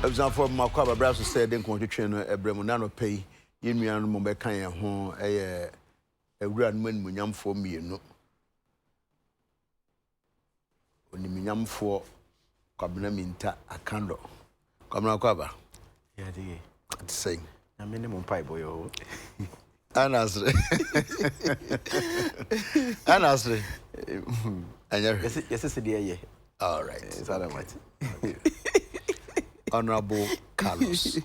Example, my car, brother said, then come to train a bremonano pay. You me and Mumbai can home a grandman munyam for me, no. Only munyam for Cabinaminta a candle. Come now, cover. Yeah, the Saying. A minimum pipe boy. Anasre. Anasre. And yes, dear. All right. It's other much. Honorable Carlos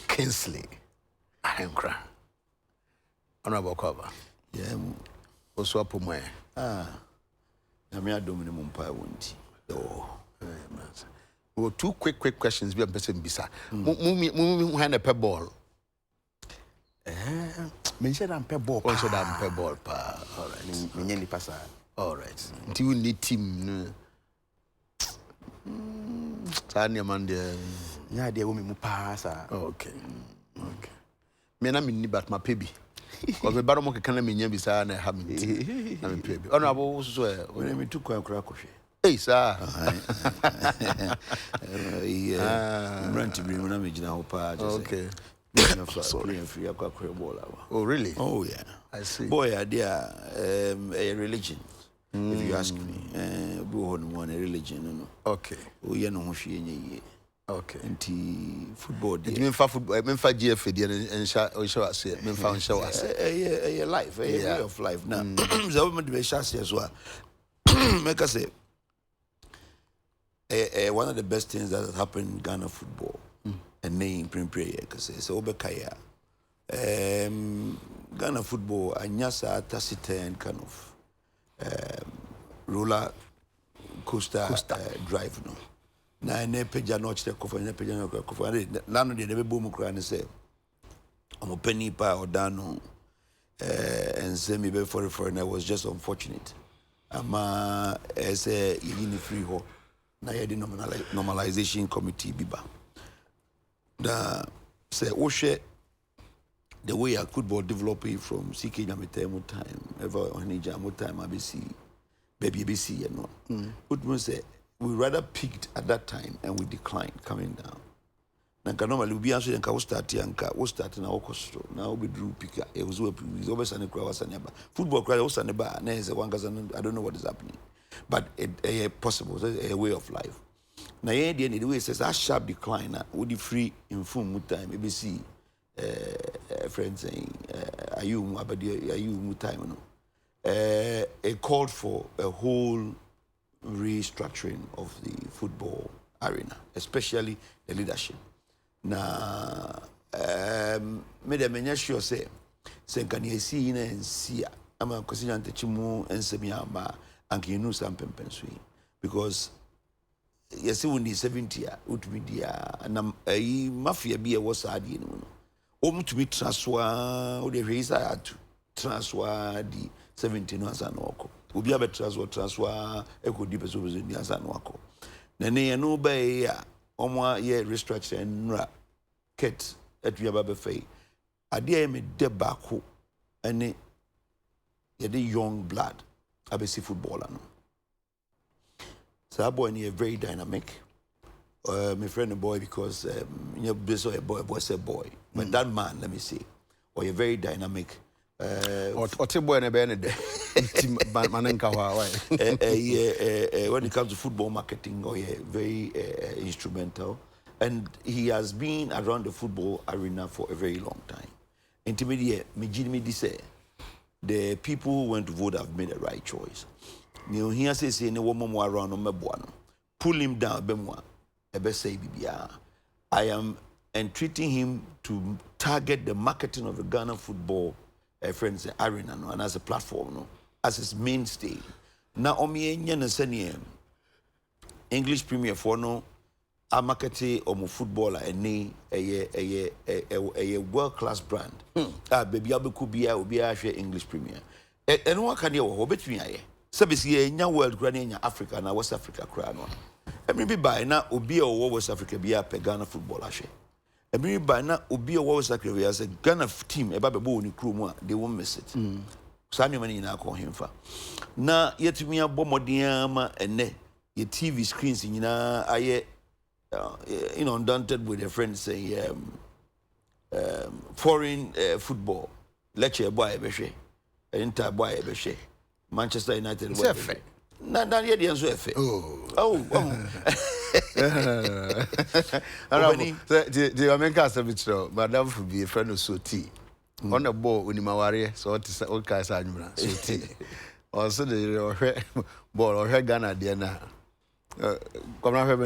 Kingsley Ahenkra. Honorable cover. Yeah. Also up my I mean, I don't minimum pie won't. Oh, well, two quick questions. Be a person bisa. Move hand a pep ball. Mention I'm pep ball. Also, that pep ball. All right. Many passer. All right. Do you need team? Tanya man there. Yeah, they will me pass. Okay. Okay. Me na me ni bat my baby. Because me baro mo ke kana me nya bisa na ha me ti. Na me baby. Honorable so When me took a crack of it. Hey, sir. Yeah. Run to be when I'm in our part. Okay. Sorry, free a ball. Oh, really? Oh, yeah. I see. Boy, idea a religion. If you ask me, one a religion, no. Okay. Oh, you know, she okay. Anti football. It mean for football. I mean for GFA and show us. I mean for show us. A life, a way of life. Now, the woman to be chassis as well. Make us say, one of the best things that has happened in Ghana football, and name prayer, because it's Obekaya. Ghana football, and Nyasa taciturn kind of roller coaster. Drive, no. Na ne peja no chite kofa ne peja no kofa lano de be boom kra ne se omo penny pa odano and semi be for and I was just unfortunate ama say yini free ho na ye the normalization committee biba da say wo hwe the way a football develop from CK Nyametemu time ever on Jamu time abc baby abc you know would say we rather peaked at that time and we declined coming down. Nanka normally we be answering nanka we start na okostro now we drew picker it was always an was an football cry was an bar na is one I don't know what is happening but a possible a way of life na the end the way says that sharp decline would be free in full time ABC friends saying are you time no it called for a whole restructuring of the football arena, especially the leadership. Na me de menya sure say can you see in and see ama consider antechimu ensemi amba anke nu sampempensui because yes when the 70 utumi dia na mafia bi e was adi no no omutumi transfer o de reisa atu transfer di 70 no asa no oko obi transfer eko di peso ni asa no oko na ne no ba ya omo ye restructure nra ket etua ba be fei ade e me de bako ene ye the young blood abesi footballer no so boy ni very dynamic my friend a boy because you know a boy say boy but that man let me say or you're very dynamic boy na be ne de manenka wa when it comes to football marketing or very instrumental and he has been around the football arena for a very long time. Intermediate me say the people who went to vote have made the right choice. You know, here says any woman around on me pull him down bemwa ebe say bibia. I am entreating him to target the marketing of the Ghana football friends arena no, and as a platform no, as its mainstay. Now omi enya na sene English Premier for no a marketing omo footballer ene a world class brand. Baby abeku bia obi ahwe English Premier. Eno waka ne wo betumi aye. Sebisi enya world grand enya Africa na West Africa kra no. Emi bi by na obi o West Africa bia pe Ghana football ahwe. Emi by na obi o West Africa bia say Ghana team eba bebo oni kro mu a they won't miss it. Sani mani na ko himfa. Na yetumi abomodin ama ene ye TV screens nyina aye undaunted with a friend saying foreign football. Lecture boy ebeshe, Inter boy ebeshe, Manchester United boy ebeshe. Na yet the answer efe. Oh. The American service, Madame would be a friend of Soti. On the ball, Unimawari, so it's all kinds of Soti. Also, the ball or her Ghana Diana. Come on, have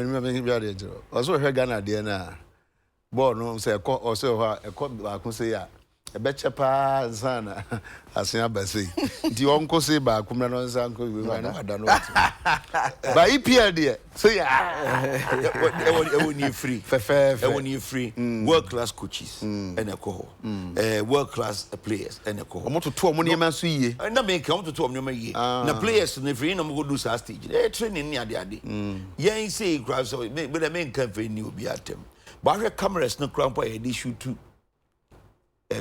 also her Ghana Diana. Ball, no, say, also a court, I could say, a better pa sana asia basi di onko se ba kumna no sanko we na da no ba EPL there so e woni free e woni free world class coaches and alcohol world class players and alcohol omo to omo ne ma so yie na me ka omo to omo ne ma yie na players no free no mo go do sa stage training ni ade yen say crowd so me the men can free ni obi atem ba hwe cameras no cramp e dey shoot too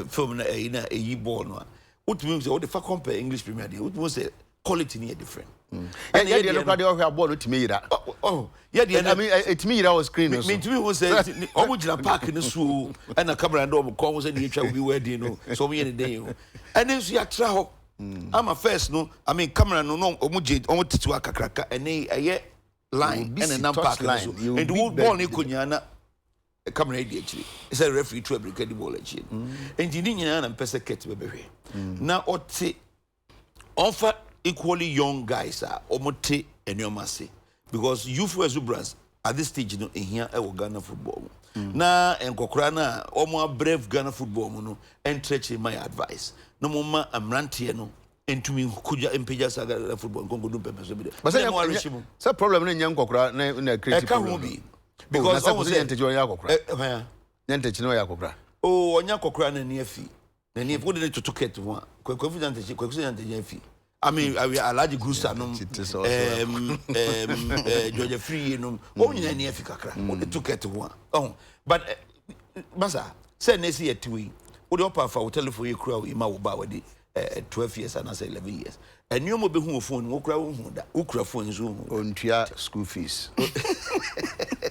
film na a ball no what means all the fa compare English Premier League what means quality near different and yeah the look at the ball to me that yeah the I mean it me that was screen me to me was say omo gina park no so and na camera ndo omo come say dey twa we wedding no so me any day and then so ya tra ho I'm a first no I mean camera no omo titu akakraka and eh line and na park line and the ball ni konya na camera actually it's a referee to break the ball actually and you nyina na mpese ket bebehwe na ote offer equally young guys are omote enyomase because youth exuberance at this stage no here e Ghana football na enkokora na omo brave Ghana football no entrench my advice no mama amrante no entumi kuja empeja saga football nkongo dum pepeso bi de say problem na nyankokora na creative problem because almost yente jo yakokra yente chino yakokra oh onya kokra na ne afi na ne put to ticket ho kwafu yente afi I mean I large grusa no George free no o nyina ne afi kakra o de ticket ho oh but masa say na see yetwi o de opa fa o telephone e kura o ima wo ba wadi 12 years and 11 years and you mo be hu phone wo kura wo hu da wo kura phone zo ontua school fees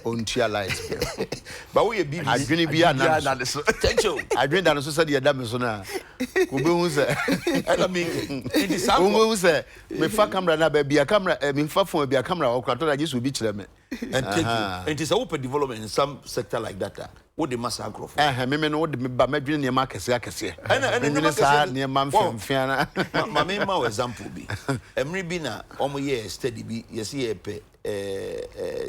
ontua light but we be adwene bia na so thank you adwene da no so say de da me so na ko be hu say I mean it is some hu say me fa camera na ba bia camera me fa phone bia camera wo kura to da Jesus bi kire me and take you and it is a open development in some sector like that what the mass agro me no what me ba madwene ne ma kese and me sa ne ma mfemfia na ma me ma example bi emri bi na omo ye study bi yes ye pe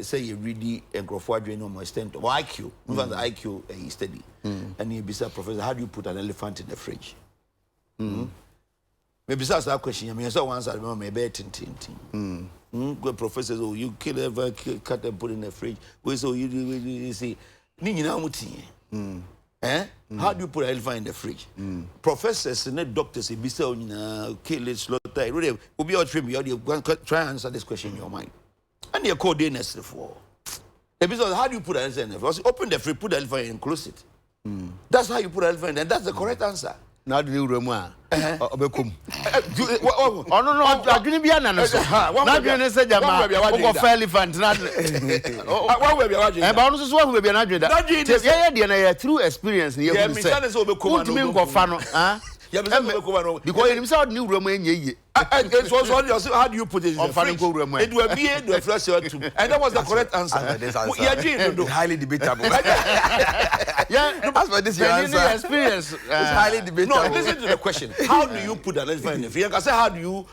say you really engrofo adwene no more extent of IQ even the IQ he study and he be say professor how do you put an elephant in the fridge maybe that's a question me say one answer me be tintin good professors oh you kill ever cut and put in the fridge we so you see ni nyina mutie how do you put an elephant in the fridge professors and doctors be say nyina kill it slaughter really obi o trim you try and answer this question in your mind and you call the necessary for because how do you put an elephant in the fridge open the fridge put the elephant and close it that's how you put an elephant and that's the correct answer na de uramu a obekom oh no adwene bia na no so na adwene se jama go for elephant na one way bia wadwene ba no so so bia na adwene da ye de na ya through experience ye hu say utimi ngofa no because you say odni uramu enye so how do you put it in the fridge? It will be a fresh or two. And that was the correct answer. Highly debatable. Yeah, as for this your answer experience it's highly debatable. No, listen to the question. How do you put an elephant in the fridge? I say how do you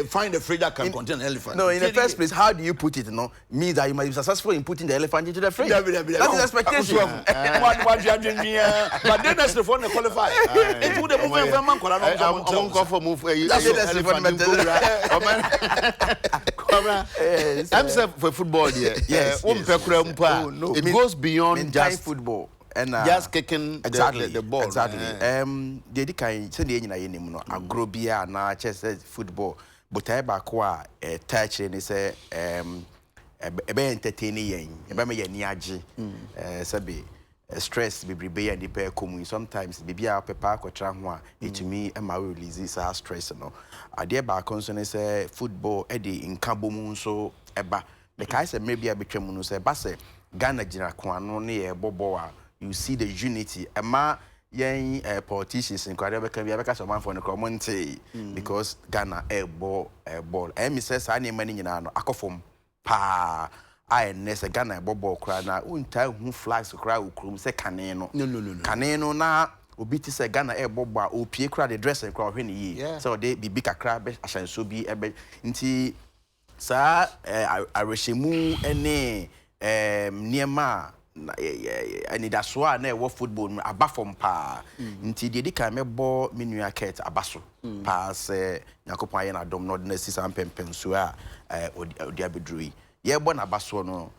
find a fridge that can contain an elephant? No, in the first place, how do you put it? No, means that you might be successful in putting the elephant into the fridge. That's the expectation. But then that's the one that qualify. It would have I'm for football here. Yes. It goes beyond just football. And just kicking exactly the ball. Exactly. The kind say the nyina no agrobia na chess football. But I back wa touch and say ebe entertain yen. Ebe me yen age. Sabi stress be and the pair come sometimes be a paper kotra ho a etumi e ma release sa stress no. Ade ba concern say football e dey nkabo mu so eba. Me kai say maybe a betwem no say ba say Ghana jina kwano ne bobo a you see the unity ema yen politicians in kwade beka bia beka so man for no komonte because Ghana ball me say sa na mani nyina no akofom pa I nese Ghana ball kra na unta hu flags kra ukrum se kane no kane no na obi ti se Ghana bobo a opie kra the dress kra hwe ne yi so they bibi kakra be ahyanso bi ebe nti sa areshemu ene niema anidasoa na ewo football abafom pa nti de di kan mebo menua ket abaso pa se yakopon aye na dom no na sisa mpempenso a odi abedrui ye bo na abaso no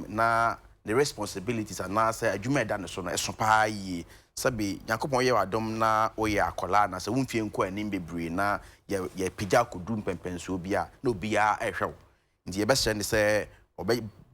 na the responsibilities and na say adwuma da ne so no eso pa yi sabi yakopon ye wadom na oye akola na se wumfie nko anim bebre na ye pija kodu mpempenso bia na obi a ehwew nti ye be se ne se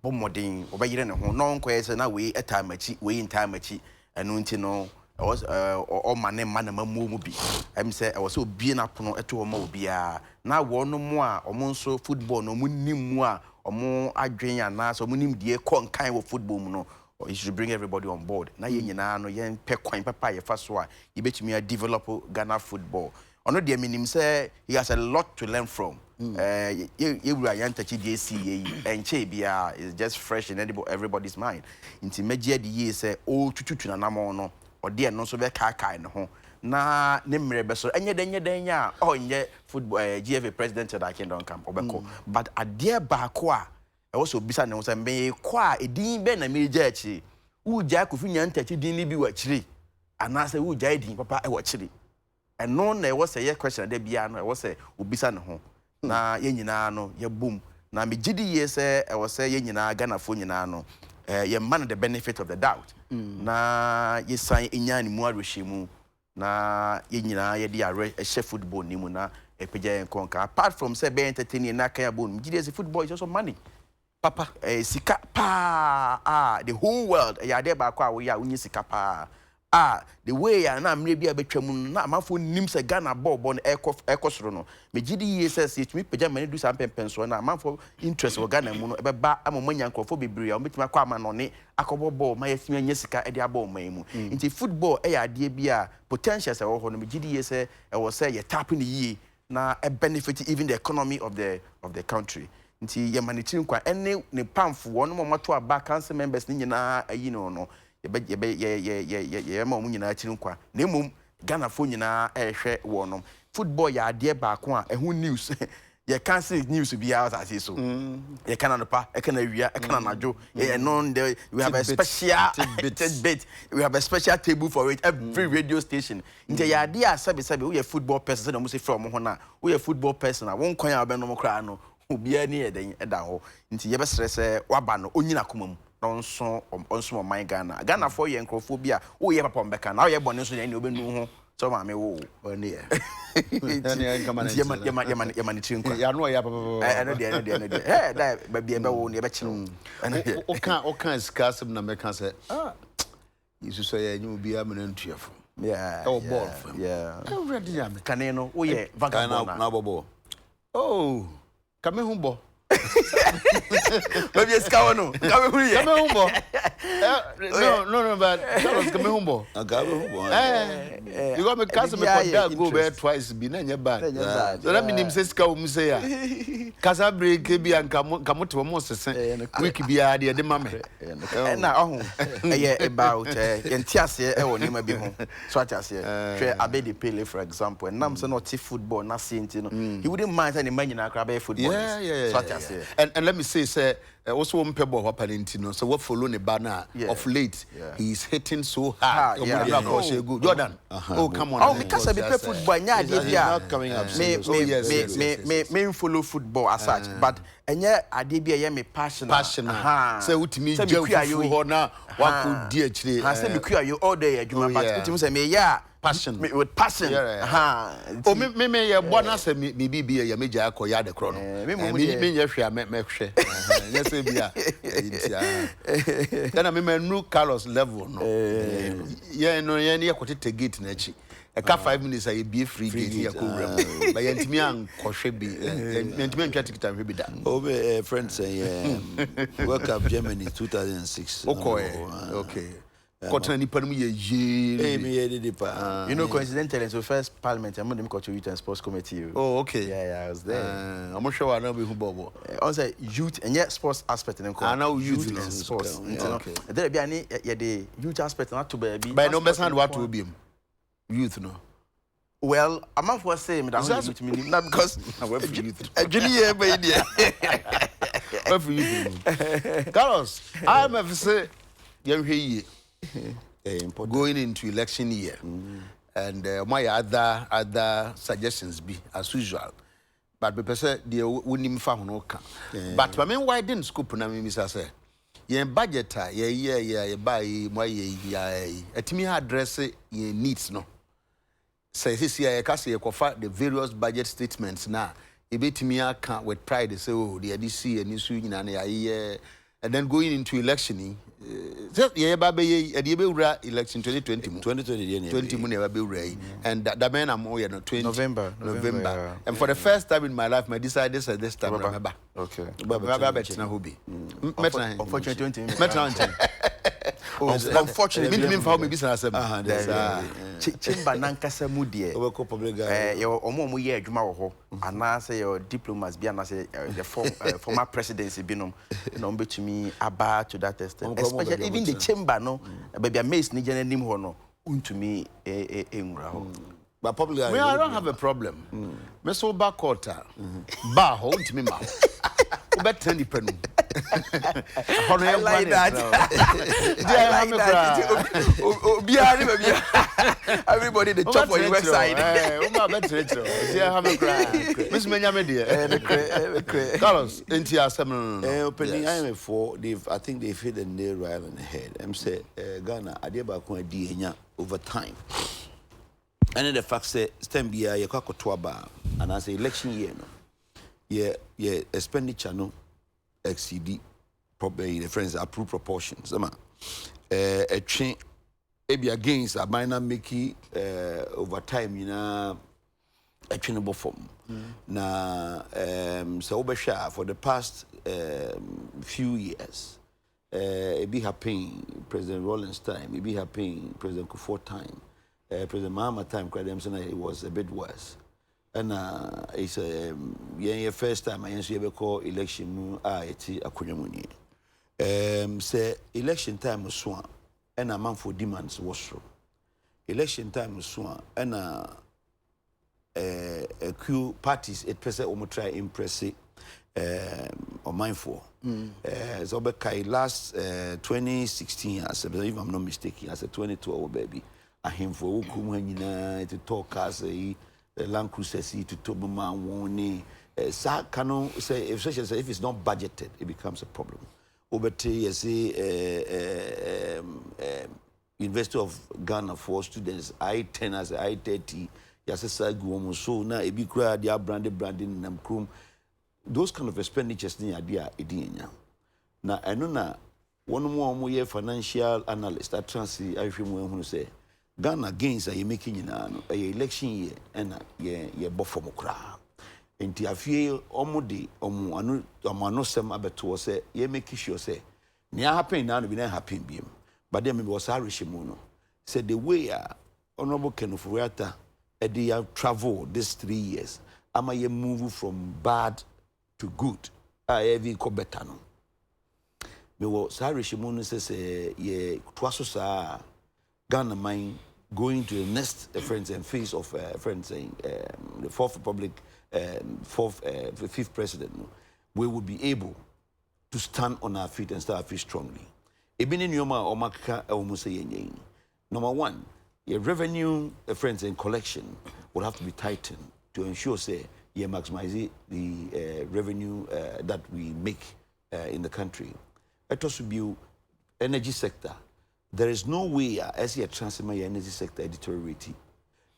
modern obayire ne ho no nko yese na we etamachi we intamachi enu nti no was o mane mamu mu bi em se e was obi na pono eto ma obi a na wo no mu a omo nso football no mu nim mu a omo adwen ana so mu nim die konkan wo football mu no you should bring everybody on board na ye nyina no ye pe kwan papa ye fa so a ye betumi develop Ghana football ono de minim say he has a lot to learn from you were young touchy DCA and Chabia is just fresh in everybody's mind. Inti media the year say, oh, tutu na namono, or dear no so be kaka in home. Na nimre beso, and yet, oh, in yet football, GFA president at Kingdom Camp, Obeko. But a dear Bakwa, I also bisan was a may qua a dean ben a major chi. Who Jack of Union touchy didn't be what tree. And I say, who jading papa, I watch it. And none there was a question, there be I was a Ubisan home. Na ye nyina no ye boom na me gidi ye say e wo say ye nyina Ghana fo nyina no ye man the benefit of the doubt na ye san enya ni mu arehemu na ye nyina ye dia she football ni mu na e peja en konka apart from say be entertaining na kan abon gidi say football is also money papa sika pa the whole world ya dey ba kwa wo ya unyi sika pa the way na amre bia betwam na amafo nim se Ghana ball no ekosoro no me gidi yes me peja mani do sampempenso na amafo interest wo Ghana mu no ebeba amomanya nkrofo bebre a obetima kwa ama no ne akobo ball ma yasimi anya sika e de aball man mu nti football ya ade bia potential se wo ho no me gidi yes e wo say ye tap ni yi na e benefit even the economy of the country nti ye manitiri kwa ene ne pamfo wo no mato aba council members ni nyina ayi no ye ma mu nyina akiri nkwa na emum Ghana fo nyina ehwe wo no football ya ade ba ko a ehu news ye cancel news bi out as so ye kana no pa e kana wia e kana najo ye no we have a special bit we have a special table for it every radio station nje ya ade a sabe we football person na mu se from ho na we football person na won kwan a be no kra no obi ani eda ho nti ye be stress waba no onyina komam onso my Ghana for ye nkrofobia wo ye papa mbeka na wo ye bone so ye obenu ho so ma me wo one ye ye mani trinkwa ya no ya papa no de da ba bia be wo ne be kire o kan skasem na meka say yisu so ye nyu bia me ntuafo oh ball yeah already ya me kane no wo ye vagabond na bobo oh kame hu bo maybe it's Kawano. Come humbo. No, but come humbo. You got me cast me for that go there twice. Be na nyeba. So that means says Kawu say ya. Kasa break be and come to almost say week be ade de mame. Na oh about entiase e woni ma bi ho. So atiase. Hwe Abedi Pele for example. And nam say not football na see no. He wouldn't mind any man nyina kra be football. Yeah. So atiase. And let me say also mpebo wa Palentino so what follow ne banner of late he is hitting so hard Jordan come on because I be play football nya ade bia not coming up me follow football as such but enya ade bia ye me passion say utimi jawu ho na wa ko di akire say me kua you all day adwuma but utimi say me yeah passion with passion me ye bona say me bibia ye meja akoya de kro no me ye hwe me hwe yes bia then me new Carlos level no ye no ye ne yakotete gate na chi a car 5 minutes I be free gate here but yentimi an kohwe bi yentimi an twa ticket an hwe bi da Obe friend say World Cup Germany 2006 okay Cotton nipa no ye you know coincidentally so first parliament I'm on the youth and sports committee. Oh okay. Yeah, I was there. I'm sure I know be who bobo. On say youth and yet sports aspect and now youth and sports. Okay. There be any the youth aspect not to be by no best hand what will be youth no. Well, I'm not for saying that youth mean not because I went for youth. Junior baby. Went for youth. Carlos, I'm have say you going into election year and my other suggestions be as usual but be person the wonim fa hono ka but I mean why didn't scoop na me misa say ye budget ye buy mo ye atimi address ye needs no say this year ka say kofa the various budget statements na e betimi aka with pride say oh the DC and isu nyina na ye and then going into election yeah, baby, election 2020. 2020 and that man I'm all November. Yeah. And for the first time in my life, I decided this time. Remember? Okay. Unfortunately, unfortunately, for me, business. Chimba nankasa mudie. Your omo ye adwuma wo ho. Ana say your diplomats be ana say the former presidency binum no betumi aba to that extent. Especially even the chamber no baby amaze ni jana nim ho no untumi enwura ho. But probably I don't have a problem. Me so ba quarter. Ba ho untumi ma. Better ni penu. I like that. Everybody the chop on your website. Carlos, into assembly. Opening I think they've hit the nail right on the head. I'm say Ghana Adeba ko di enya over time. And the fact say stem bia ye kwakoto ba and as election year no. Yeah, expenditure no exceed probably the friends approved proportions. A train maybe against a minor making over time, you know, a trainable form. Now, so Obasha for the past few years, it be happening President Rollins time, it be happening President Kufuor time, President Mahama time, it was a bit worse. And it's a first time I answer call election iti akunyamunye. Say election time was swan and a month for demands was so. Election time was swan and a few parties at present almost try impress or mindful. So last 2016, I said, if I'm not mistaken, I said 22 baby. I him for Ukumana to talk as a Land Cruiser to Tobuma warning. Cano say if it's not budgeted, it becomes a problem. Obete, University of Ghana for students, I-10 as I-30, Yasasa Guomo, so now a big crowd, they are branding Namkrum. Those kind of expenditures near idea, Edinia. Now, I know now, one more financial analyst at Transi, I feel who say. Ghana gains are making in an election year and ye buffer mokra. And I feel omodi no sem abeto say ye make sure say near happen now be not happen beam. But then was Irish mono. Said the way Honorable Kenneth Reata they have traveled these 3 years. Am I move from bad to good? I have ko better no. Me was Irish mono says ye twaso Ghana mine going to the next friends and phase of friends saying the fourth republic, fifth president, we will be able to stand on our feet and start our feet strongly. Number one, your revenue friends and collection will have to be tightened to ensure say you maximize the revenue that we make in the country. It also be energy sector. There is no way as a transfer energy sector deteriorating.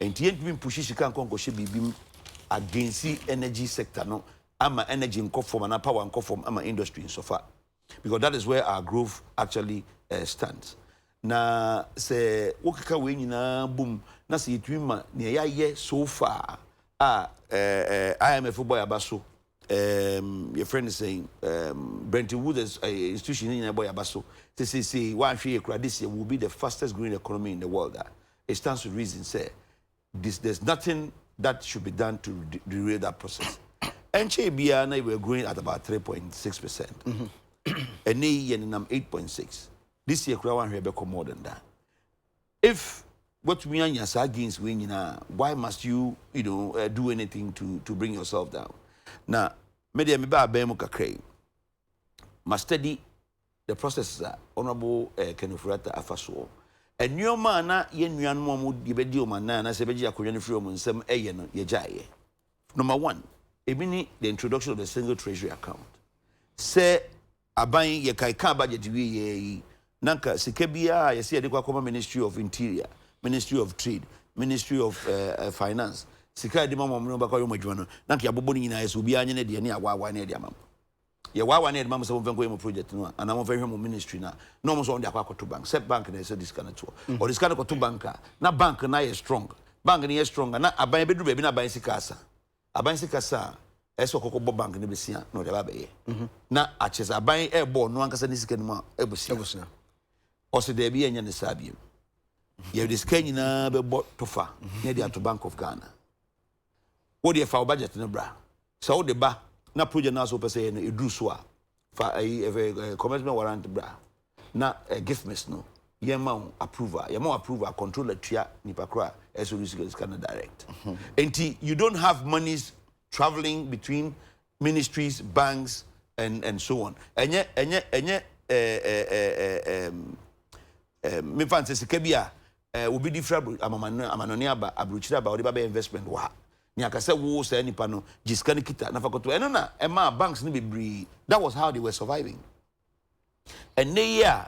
And the end pushes can be against the energy sector. No, I'm energy in form and power and form. I'm industry in so far, because that is where our growth actually stands. na se wokeka we nyina boom na se yetwima ne ya so far IMF boy abaso your friend is saying Brenton Woods institution in boy abaso say one year this year will be the fastest growing economy in the world. It stands to reason say there's nothing that should be done to derail that process. And we were growing at about 3.6%. And year 8.6. This year, we will more than that. If what we are against winning, why must you do anything to bring yourself down? Now, media me ba be mu kakrai. Must study the processes honorable Kenufurata afaso. And new man na ye nuan mo mu de bedi o man na se beji akonwa ne free o nsem eye no ye jaye. Number 1, the introduction of the single treasury account. Say aban ye kai ka budget we ye nanka sika bia ye se de kwa Ministry of Interior, Ministry of Trade, Ministry of Finance. Sika de mama mo ba kwa yo madwuma no nanka ya bobo ni nyina yeso bia anye ne de ne awawa ne de amam. Ye wawa ne de mama se mo fenko ye mo project no ana mo fenhwe mo ministry na no mo so on de akwa to bank. Set bank na se this kind of to. Or this kind of to banker. Na bank na ye strong. Bank ni ye strong na aban bedu be bi na aban sika asa. Aban sika sa eso kokko bank ne besia no de ba be ye. Na achese aban e bo no ankasa ni sika ni ma e besia. O se de bi enya ne sabiem. Ye de sika nyina be bo tofa ne de to Bank of Ghana. What do you for budget no bra? So the ba na project na so pese no edu so a fa commencement warrant bra. Na gift miss no. Ye ma approval, ye ma approval control the tria nipa kra eso risk can direct. Enti you don't have monies traveling between ministries, banks and so on. Enye me fancy sika bia obi di fra amanoni aba abrochira aba odi ba investment wa ni akase wo say nipa no jiska ni kita na fakoto eno na ema banks ni bebree. That was how they were surviving. And year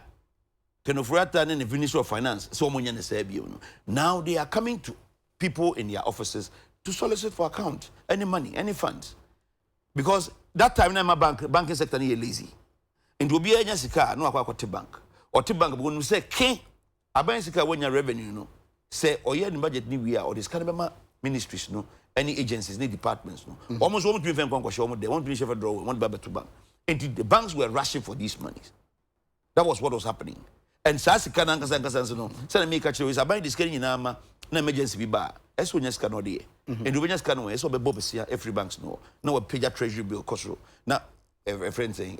Kenofurata and the Ministry of Finance so money ne say bio no. Now they are coming to people in their offices to solicit for account any money, any funds, because that time na my banking sector ni lazy. And obi anya sika no akwa kwate bank or te bank because say ken aban sika wonya revenue no say oye ni budget ni we or this kind of ministries no any agencies any departments no almost one between franco show they want to finish draw one back to bank and the banks were rushing for these monies. That was what was happening. And sasika na nkasa no say na make catch is aban this kind na ma na emergency bi ba eso nya sika no de and we nya sika no eso be bobesia every banks no na we pay treasury bill kosro na a friend saying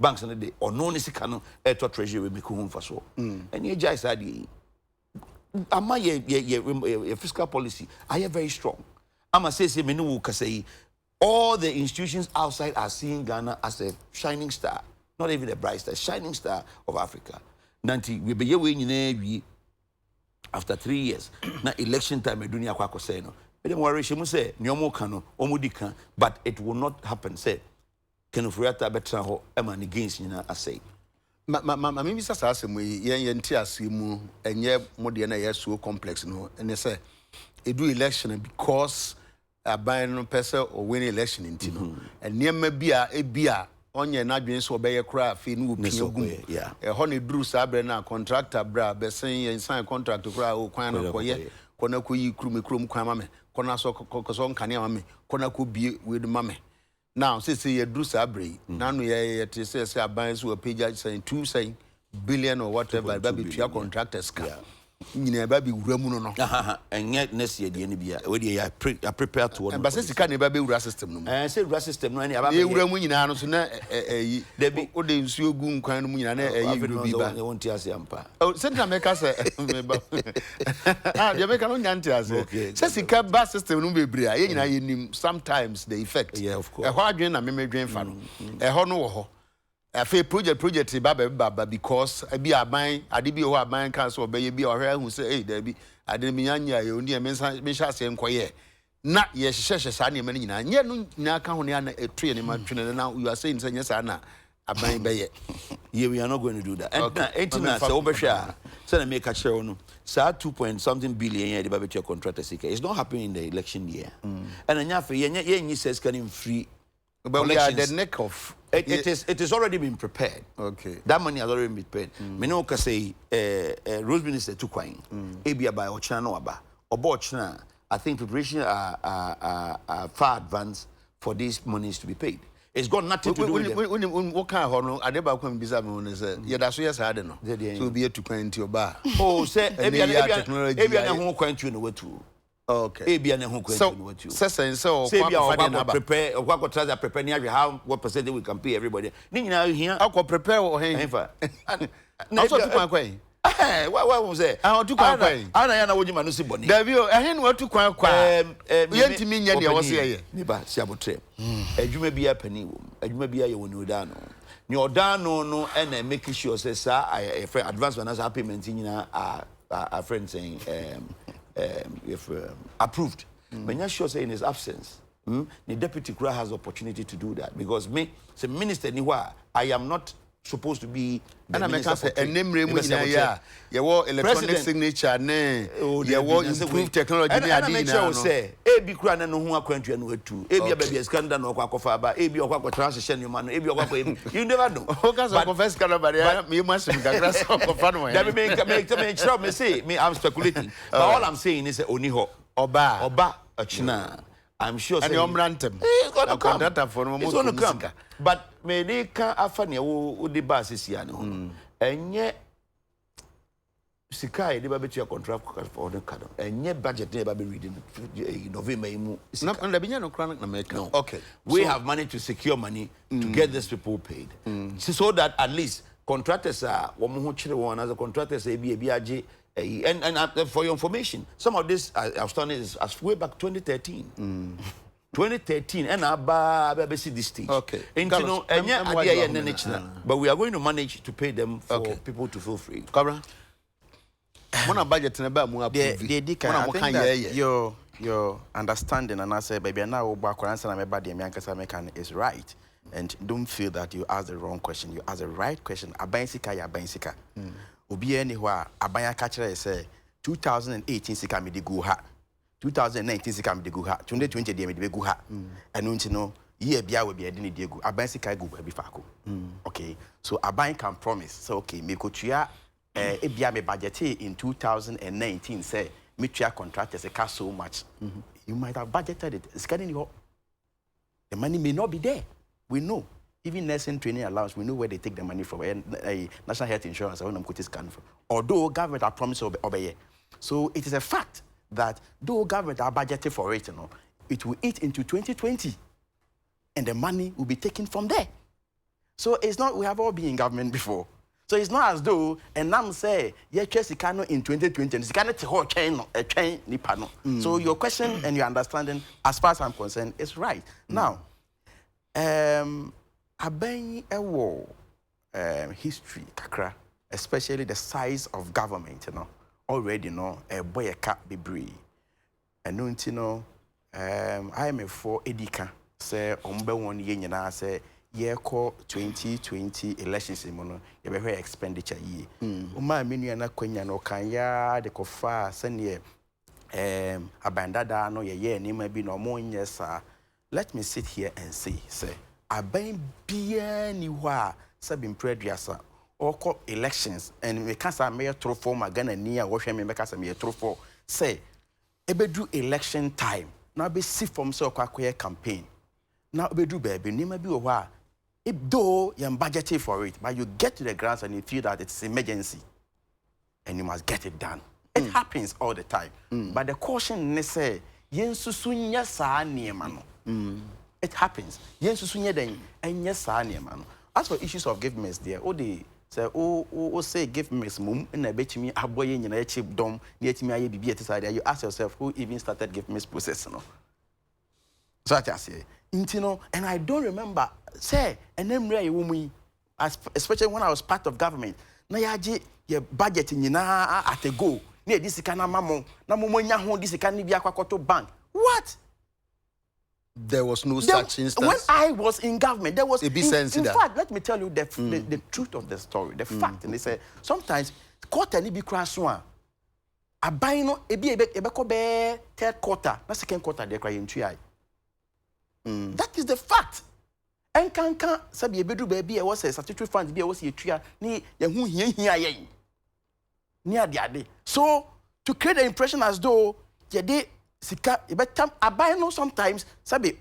banks on the day or no sika no to treasury we make home for so and you guys are the ama ye fiscal policy are very strong. Ama say me no ka say all the institutions outside are seeing Ghana as a shining star, not even a bright star, shining star of Africa. Nanti we be we nyina wi after 3 years na election time edunia kwa say no be dem worry shemu say nyomo ka no omudi kan but it will not happen say Kenufurata betra ho ema ni gains nyina asay ma me bisa sa asem ye nti asemu enye mode na yeso complex no ene say edu election because aban no person or win election nti no enema bia onye na dwen so obeye kra afi no opin ho ne duru sa bre na contractor bra be sen sign contract kra o kwan no koye kona ko yi krum kwan ma me kona so so nkane ma me kona ko bie we de ma me now say ye duru sa bre na no ye te say aban so page saying 2 billion or whatever ba be tua contractors ka nyina ba be wura mu no enye next year de ni bia we dey prepare to one but say sika ne ba be wura system no say wura system no aba be wura mu nyina no so na de bi o de nsuo gu nkwan no mu nyina na wura bi ba won ti ase ampa say na make say me ba de make no nyanti ase say sika ba system no be bria ye nyina ye nim sometimes the effect of course ho adwen na me dwen fa no ho no wo ho afi project baba because abi aban ade bi ho aban kan so obeye bi ohwe hu say da bi ade mi nyanya ye oni me sha se nkoye na ye hyehyehye sa ne mani nyina nye no nyina ka ho ne na etue ne ma twene na you are saying say nyesa na aban beye yeah we are not going to do that and 18 say obehwa say na make a share no sa 2 point something billion ye de ba betua contract sika it's not happening in the election year and anya fe ye nyi says can free but we are the neck of It is already been prepared. Okay. That money has already been prepared. Me no can say Rose Minister to Quine. Ebia by Ochana no aba. Obochna. I think preparation are far advanced for these monies to be paid. It's got nothing to do with them. What kind of honor? I never come bizarre me say. Yeah, that's yes I don't know. So be to Quine to your bar. Oh, say Ebia na ho Quine to no way to. Okay. Ebia na ho Quine to no way to. So prepare or try to prepare near how what percentage we can pay everybody. Ni na here. I prepare or hen. Also to Quine. Why was it? I want to come away. I know what you man see bonny. Davio, I had what to quite yet to mean you was here. Neighbor, Sabotre. You may be a penny, and you may be a one dano. Your dano no, and then making sure says, sir, I advance when as payment in a friend saying, if approved. When you're sure saying his absence, the deputy cry has opportunity to do that because me, the minister, I am not supposed to be and I make say a name yeah electronic signature ne yeah improved technology and I make sure say e bi kura na no ho akwantua no atu e bi baby scandal na okwakofa ba e bi okwakọ transition you man e bi okwakọ you never know because confess scandal but me must be grass okofa no that me sure me say me I'm speculating but all I'm saying is oni ho oba achina I'm sure and your rantem it's going to come. It's going to come. But me they can afani wo the basis ya no. Enye sika e dey ba betu contract for the card. Enye budget dey ba be reading November imu. No na binya no kra na make. Okay. We have managed to secure money to get these people paid. So that at least contractors are wo mo ho kire won as contractors e bi age. And for your information, some of this outstanding is as way back 2013. 2013, and I see this stage. Okay. But we are going to manage to pay them for people to feel free. Cabra. When a budget in about more, I think that your understanding and I say, baby, now back answer about the American is right. And don't feel that you asked the wrong question. You asked the right question. Abansika. Obi anywhere abaya catcher say 2018 sika me de go ha 2019 sika me de go ha 2020 de me de go ha eno nti no year bia we bia de ne de go aban sika go ba bi faako okay so aban can promise so okay me ko tua e bia me budget in 2019 say me tua contractors e so much you might have budgeted it scanning you the money may not be there we know. Even nursing training allowance, we know where they take the money from. National health insurance, I want them to scan from. Although government are promised over. So it is a fact that though government are budgeted for it, it will eat into 2020, and the money will be taken from there. So it's not. We have all been in government before. So it's not as though and now say Sikano in 2020 and Sikano to whole chain nipano. So your question and your understanding, as far as I'm concerned, is right. Now, Aben ewo history kakra, especially the size of government, already a boy a cat be bree. And I am a for Edika, say ombe 1 year na say year call 2020 elections mono, you be very expenditure ye. Uma minu na kwenya no kanya de kofa send abandada no ye ni ma bi no mo nyesa. Let me sit here and say Aben bien ni wa sabin predriasa or call elections and me kasa me throw for magana ni a wo hwe me kasa me throw for say ebedu election time na be see from so kwakoye campaign na ebedu baby ni ma bi wo ha though you budgeted for it but you get to the grounds and you feel that it's emergency and you must get it done. It happens all the time. But the caution ne say yensusu nya saa niema no. It happens. Yes, and yes, as for issues of givements, there, they say givements, mum, and I bet me a boy in a cheap dome, near to me, I be decided. You ask yourself who even started givements process, So I say, and I don't remember, say, and then Ray woman, especially when I was part of government. Na yaji your budget in at a go. Near this kind of mammo, Namumonia home, this can be a bank. What? There was no such instance. When I was in government, there was. In fact, let me tell you the truth of the story, the fact. And they say sometimes quarter ni be crash one. A buy no be third quarter, not second quarter. They cry in 3. That is the fact. and can sabi ebedu baby was a statutory fund be was a tria ni ye hu hia yen ni ade. So to create the impression as though ye de sika e betam abai no sometimes sabi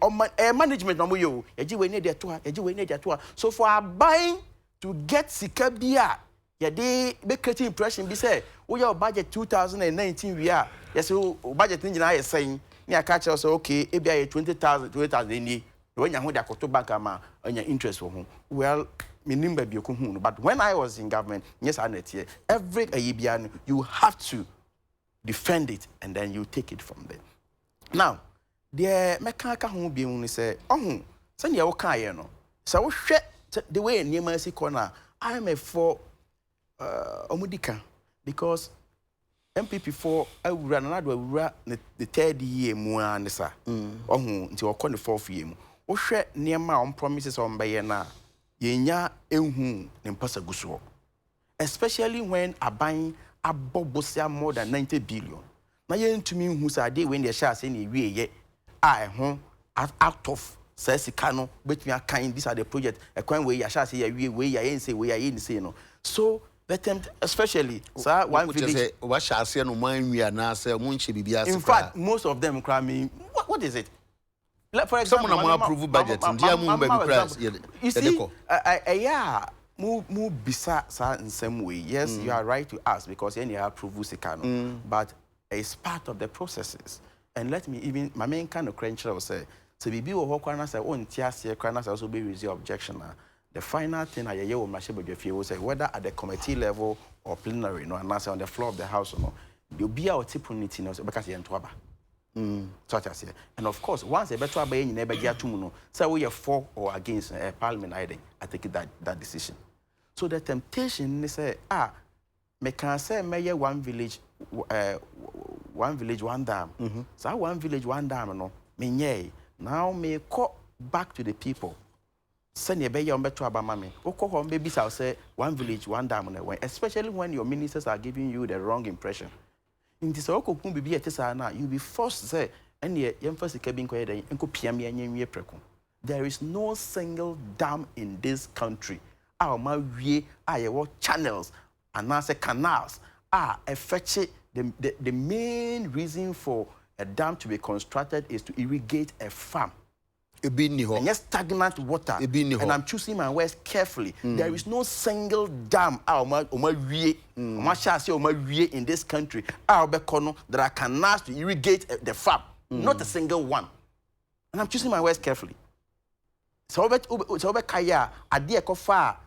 management no mo yo ye ji we need to ye ji we need to. So for abai to get sika bia ye de be create impression be say we your budget 2019 we are yes budget ni na ye saying ni aka che so okay e bia 20,000 ni when you hold a bank ama on your interest for whom well minimum baby but when I was in government yes I net here every Ayibian you have to defend it and then you take it from there. Now the mechanical home being say oh send your car no so the way near mercy corner I am a for omudika because MPP for I will run another the third year more nisa until the fourth year. Ohwe niema on promises on baye na yenya ehu nempasa guso especially when aban abobosia more than 90 billion na yentumi hu sa dey when the share say na wie ye ho out of say sika no betumi akan these are the project ekwan we ya share say ya wie we ya yen say we ya yen say no so attempt especially sir one village what shall say no man we na say munche bibia in fact most of them cry me what is it. For example, someone approve budget. You see, yeah, move bisa in some way. Yes, you are right to ask because any approve sikano, but it's part of the processes. And let me even my main kind of credential will say, so we be or say on TSC cranas also be raise objection. The final thing I hear will say whether at the committee level or plenary, no, and on the floor of the house or no, there'll be our opportunity because you're in such as here. And of course, once a better bay in never get to no, so we are for or against a parliament I take that decision. So the temptation is say, me can say may one village, one dam. So one village, one dam, no, me now may call back to the people. Send your bay on better about mammy. Or call home babies, I'll say one village, one dam, especially when your ministers are giving you the wrong impression. In this you'll be forced to say, and yet, there is no single dam in this country. Our channels and now canals are effective. The main reason for a dam to be constructed is to irrigate a farm. And yes, stagnant water. And I'm choosing my words carefully. There is no single dam in this country that I can ask to irrigate the farm. Not a single one. And I'm choosing my words carefully. So kaya Adekye far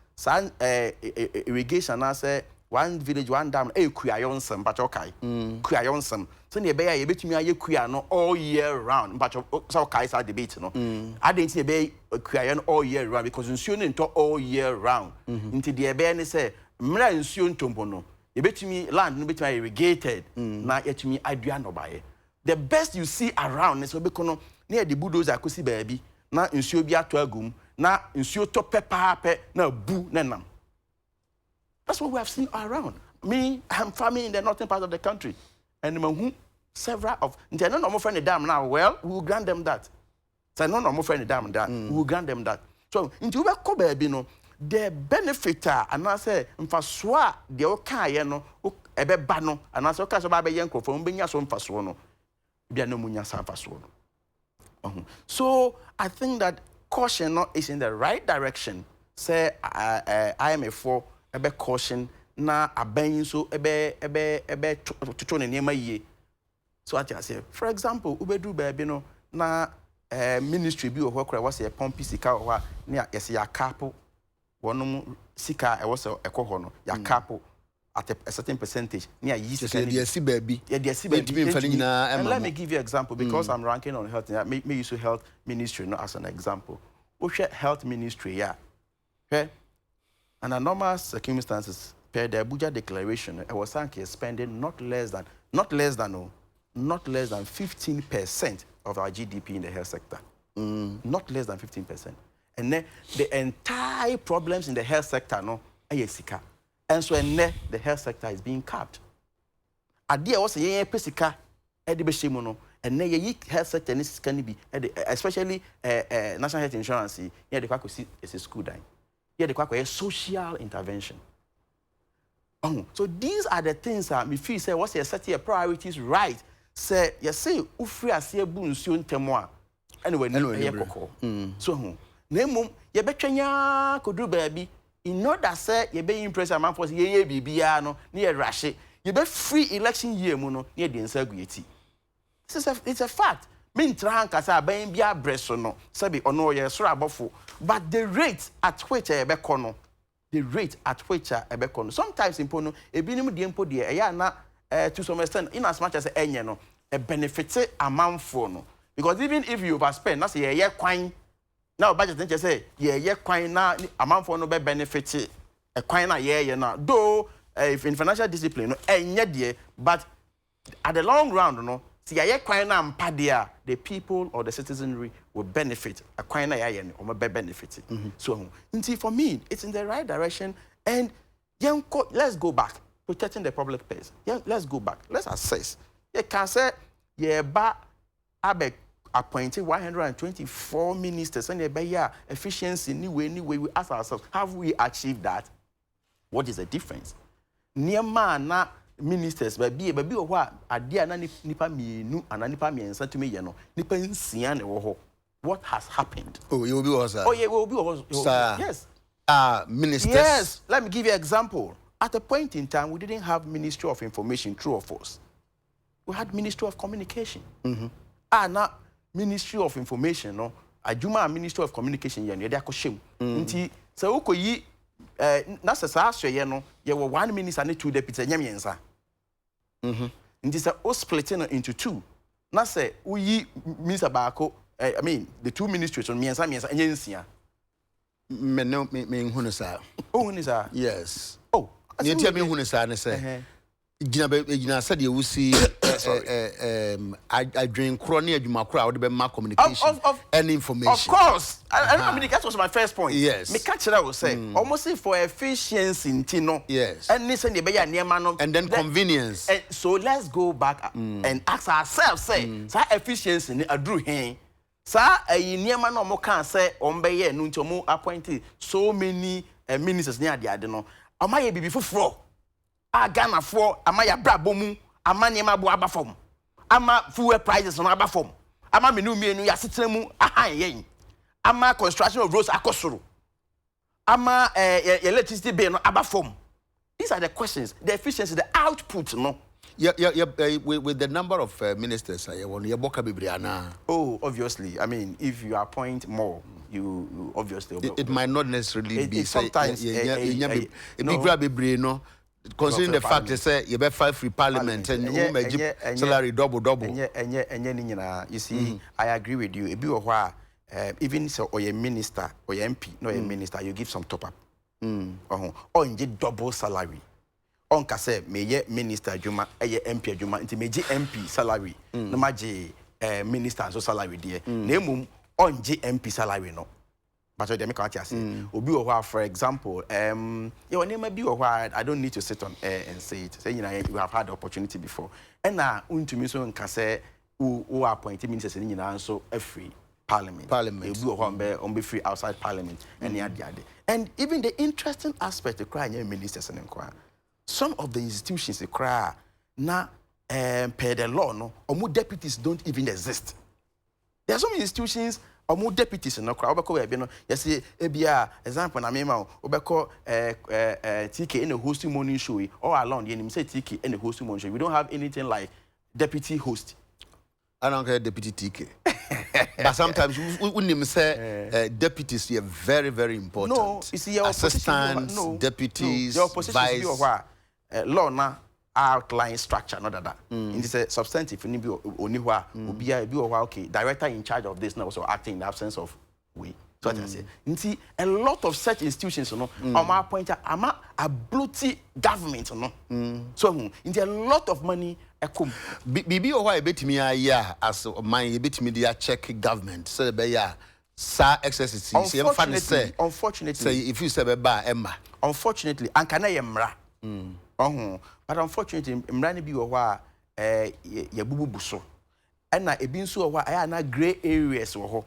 irrigation I say one village one dam kuayon some but okay. Kuayon some. So near Bay, you bet me a kuano all year round, but so Kaisa debate, no. I didn't say bay kuayon all year round because in soon into all year round. Into the Abene say, Mra in soon tombono. You bet me land, no bet me irrigated, not yet me I do not buy it. The best you see around is Obekono near the bulldozer kusi baby, not in Siobia to a gum, not in Sioto pepper, no boo, nanam. That's what we have seen around. Me, I'm farming in the northern part of the country. And several of they're not more friendly dam now. Well, we will grant them that. So no more friendly dam that we will grant them that. So into baby no the benefiter and I say mfaswa the okay no ebe ba no and I say okay so ba be yanko from benya so mfaswo no bia no munya sa mfaswo no. So I think that caution no is in the right direction. Say I am a for ebe caution na aban so ebe tutu ne nema yie. So what I say, for example, ubedu baby no na ministry bi o kra was a pompi sika o wa na yesi ya capo wonum sika e was ekoho no ya capo at a certain percentage near yeast baby. And let me give you an example because I'm ranking on health. Me use health ministry no as an example. We share health ministry yeah. Okay? Under normal circumstances per the Abuja declaration, I was saying spending not less than 15% of our GDP in the health sector. Not less than 15%. And then the entire problems in the health sector, no, ayesika. And so the health sector is being capped. Adia was a pesika, edibeshimono, and then ye health sector is can be especially national health insurance yeah the kwako is a school dime yeah the kwako is social intervention. So these are the things that me feel say what's your set your priorities right say you say ufri ase bu nsuo ntemo a anyway no koko so na mum ye betwanya koduru baabi in order say ye be impress am for ye bibia no na ye rashe ye be free election year mu no na ye de nsa gueti. It's a fact. Me ntra hankasa ban bia breso no sabi ono ye soro abofo but the rate at which e be kono the rate at which ebeko. Sometimes in pono ebinim de empo de eya na to some extent in as much as enye no a benefit amount for no because even if you overspend na say ye kwan now budget think say ye kwan na amount for no be benefit a kwan na ye na though if in financial discipline no enye de but at the long run no see ye kwan na mpa de the people or the citizenry will benefit a kwan na ye or be benefit. So for me it's in the right direction and let's go back protecting the public purse. Let's go back, let's assess. You can say ba abe appointed 124 ministers and efficiency anyway we ask ourselves have we achieved that? What is the difference? Niema na ministers baby oho ade na nipa mienu ana nipa miensa tumi ye no nipa nsia ne wo ho. What has happened? Oh, you will be also. Oh, yeah, will be also. Yes. Ministers. Yes. Let me give you an example. At a point in time, we didn't have Ministry of Information, true or false. We had Ministry of Communication. Now Ministry of Information, no. Ajuma Ministry of Communication, yeah, they are shame. Nti so uko yi na sasa so ye no, ye were one minister and two deputies nyamiensa. Nti say o split into two. Na say uyi minister baako I mean, the two ministries on miensa enyensia. Me hunu sa. Oh, hunu sa. Yes. Oh, you tell me hunu sa ne say. Gina said you see I drink crony adwuma kra wo de be ma communication and information. Of course. I mean that was my first point. Yes. Me catch that will say almost for efficiency ntino. Yes. And listen the be ya niema no and then convenience. So let's go back and ask ourselves say efficiency ni adru hen. Sa niema no mo kan say ombeye no nti mo appointed so many ministers near the ade no amaye bibi fufuro Ghana for amaya brabo mu ama niema bo aba fom ama fuel prices no aba fom ama menu mienu ya setere mu ahan yen ama construction of roads akosoro ama electricity bill no aba fom. These are the questions, the efficiency, the output no. With the number of ministers, oh, obviously. I mean, if you appoint more, you obviously. It might not necessarily be. Sometimes considering the fact that you have 5 free parliament and you salary double. You see, I agree with you. Even so, or a minister or a MP, no a minister, you give some top up. Or indeed double salary. On kase me minister juma MP juma nti me MP salary na ma minister so salary there na mum on MP salary no but they make out say obi o for example your name be o I don't need to sit on air and say it say you have had the opportunity before and na untumi so nka say who appoint ministers ni nyina so free parliament obi o on be free outside parliament and even the interesting aspect the cry ministers and inquire. Some of the institutions they cry now per the law no or deputies don't even exist. There are some institutions or more deputies no cry obeko you see ebia example na mema obeko TK in a hosting morning show all along the name say TK in a hosting morning show. We don't have anything like deputy host. I don't care deputy TK. But sometimes we say deputies are very, very important. No, you see, your assistants, deputies, your position vice. Law na outline structure, not that. In this substantive, okay, director in charge of this now also acting in the absence of we. So I say, you see, a lot of such institutions, you know, my point, a bloated government, you know. So, a lot of money. Bibi o why bet me a as my bit media check government so be ya sa excesses unfortunately say if you say ba emma unfortunately and can I emra but unfortunately emra ni bi wo ho a ya bubu so and na ebi nso wɔ hɔ a na grey areas wɔ hɔ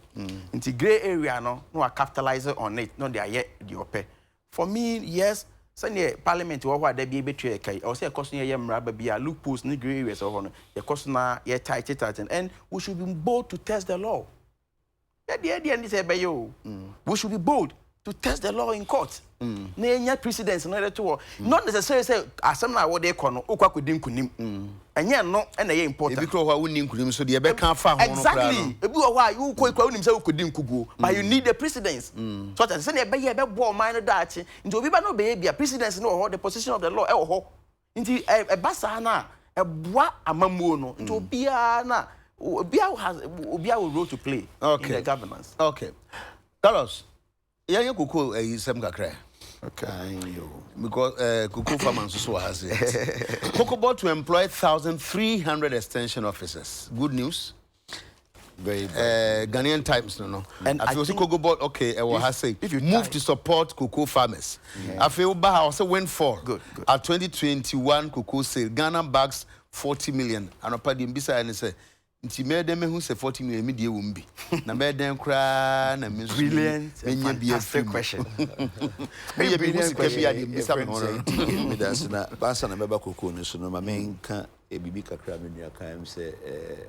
nti grey area no capitalize on it no they are the opɛ for me yes sɛnea parliament wɔ hɔ a da bi ebetwa ɛkai ɔsɛ ɛkɔso yɛ mmara bi a loopholes ne grey areas wɔ hɔ no yɛkɔso na yɛ tight and we should be bold to test the law we should be bold to test the law in court. Na enya precedence no to not necessarily say asem na wo dey kɔ no okwa kodi nkunim. Enya no na ye important. Ebi kro hɔ wonni nkunim so de be kan fa ho no kra no. Exactly. Ebi wɔ hɔ a you kɔ wonim sɛ wokodi nkubuo but you need the precedence. So that say na be ye be bo man no daachi. Nti obi ba no be bia precedence no wɔ hɔ the position of the law wɔ hɔ. Nti e ba sa na e boa amamuo no. Nti obia na obia will role to play in the governance. Okay. Carlos, yeah, cocoa some kakra. Okay. Because cocoa farmers so has it. Cocoa board to employ 1,300 extension officers. Good news. Very Ghanaian Times, no. And I feel cocoa board okay. I will say if you move to support cocoa farmers. I feel Baha also went for good. At 2021 cocoa sale Ghana bags 40 million. And upon the mbisa and say. Nti me dem who say 40 million me die wo mbi na me dem kra na me brilliant fantastic question me be who sika bi ade mbisa me hono me that's na basa na meba kokoo no so no ma me nka e bibi kakra me nua kan say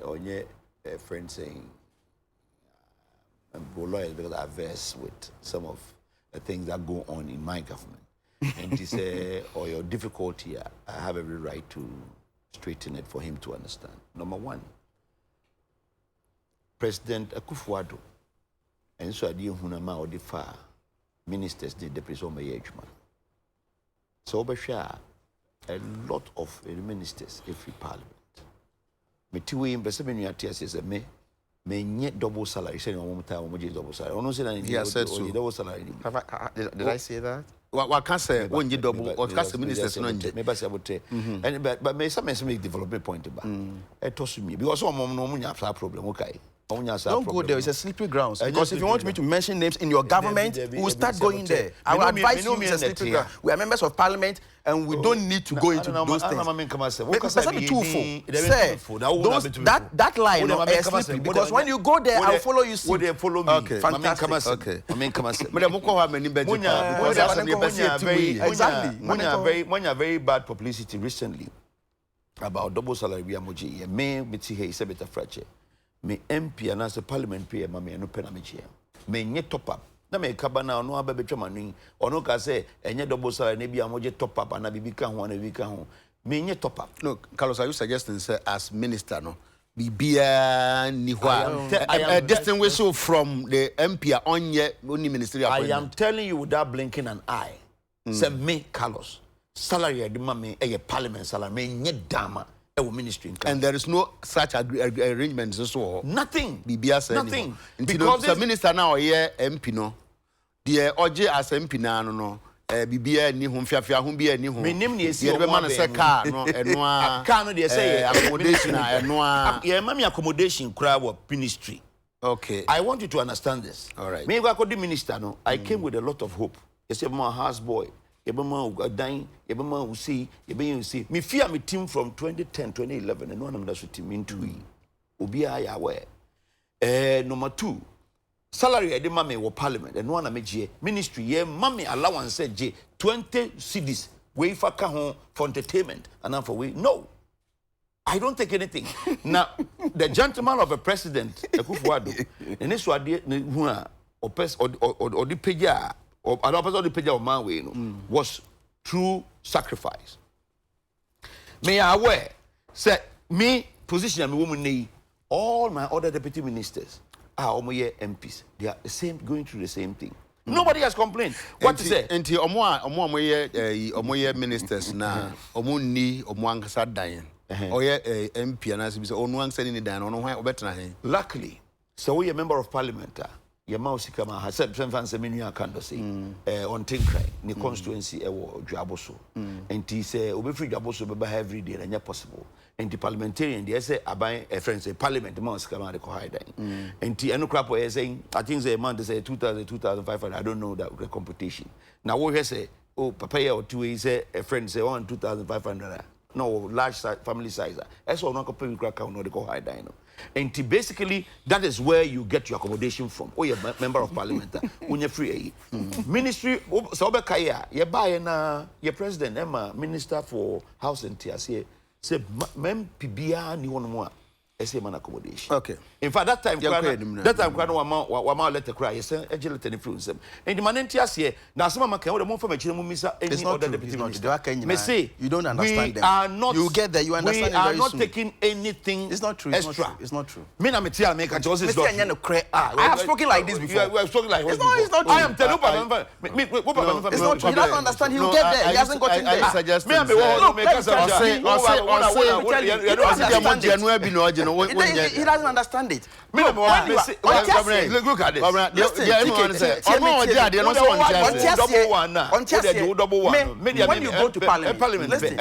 onye friend saying I'm loyal because I verse with some of the things that go on in my government and he say or your difficulty I have every right to straighten it for him to understand. Number one, President Akufo-Addo and so adi hunama or the far ministers did the presume ejuma. So obesha a lot of ministers every parliament. Me tiwe imbese me nuatia says me nye double salary say no more time we double salary. Ono say na he said so. Double salary. Did I say that? What can say when you double or cast ministers no nje. Me ba say abote. And but me some make development point ba. E to su me because some no munya problem okay. Don't go there. It's a slippery ground. Because if you want me to mention names in your government, we'll start going there. I will advise you it's a slippery ground. We are members of parliament and we don't need to go into those things. That line is slippery because when you go there, I'll follow you. Would they follow me? Okay. Fantastic. Exactly. When you very bad publicity recently about double salary, we are moji. Me see he said better fracture. Me MP and as a parliament pay mama no pena me chia me nye top up na me kaba na no aba betwa manun ono ka say enye double salary na bia moje top up na bibi ka ho na bibi ka ho me nye top up. No, Carlos, are you suggesting say as minister no bibia ni hwa distinguish from the MP onye only ministerial appointment? I am telling you without blinking an eye. Say me Carlos salary de mama e parliament salary me nye dama ministry and there is no such arrangement so nothing nothing because the minister now here MP no the oje as MP na no bibia ni ho fiafia ho bia ni ho menim na esi o be man say car no eno a car no dey say accommodation eno a yeah mami accommodation kra wo ministry. Okay, I want you to understand this. All right, me go the minister no I came with a lot of hope. You say my house boy Yebama Ugadan, Yebama Usi, Yebama Usi. Me fear me team from 2010, 2011, and one of them team into we. Ubia aware. Number two, salary I did mammy or parliament, and one of me ministry, yeah, mammy allowance said J 20 CDs, way for kahon for entertainment, and now for we. No, I don't take anything. Now, the gentleman of a president, Akufo-Addo, and this was or the pager. Or the page of my way was true sacrifice. May I aware, say me position and woman need all my other deputy ministers are MPs. They are the same, going through the same thing. Nobody has complained. What to say? Enti omo ministers na omo ni omo ankasa dan. Oye MP na say onu ankasa ni dan ono hwan obetena hen. Luckily, so we a member of parliament. Yamausi kama hasep semfanse menu akando say on Tinkrai ni constituency ewo Dwaboso enti say obefri Dwaboso beba every day na possible enti parliamentarian dey say aban a friend say parliament months kama dey ko hide enti eno krapo say I think say man dey say 2500 I don't know that computation now we say oh papa here or two say a friend say 2500 no large size, family size eso no ko pay crack no dey ko hide And basically, that is where you get your accommodation from. Oh, you're a member of parliament. When you're free. Ministry, so Kaya, you buy your president, Emma, Minister for House and TSA, say, Mem Pibia, ni one more. Man accommodation. Okay. In fact, that time, Wama let the cry, yes, agility and influence them. And the manentias here, now some man can order more from a Chimumisa, any other deputy minister. May say, you don't understand them. Are not, you get there, you understand we are not taking anything. It's not true. Extra. It's not true. Me na metia make a choice. I have spoken like this before. We have spoken like this. It's not true. I am telling you, it's not true. He doesn't understand. He will get there. He hasn't gotten there. I suggest me and the world make us he doesn't understand it. Look at this. When you go to parliament, listen.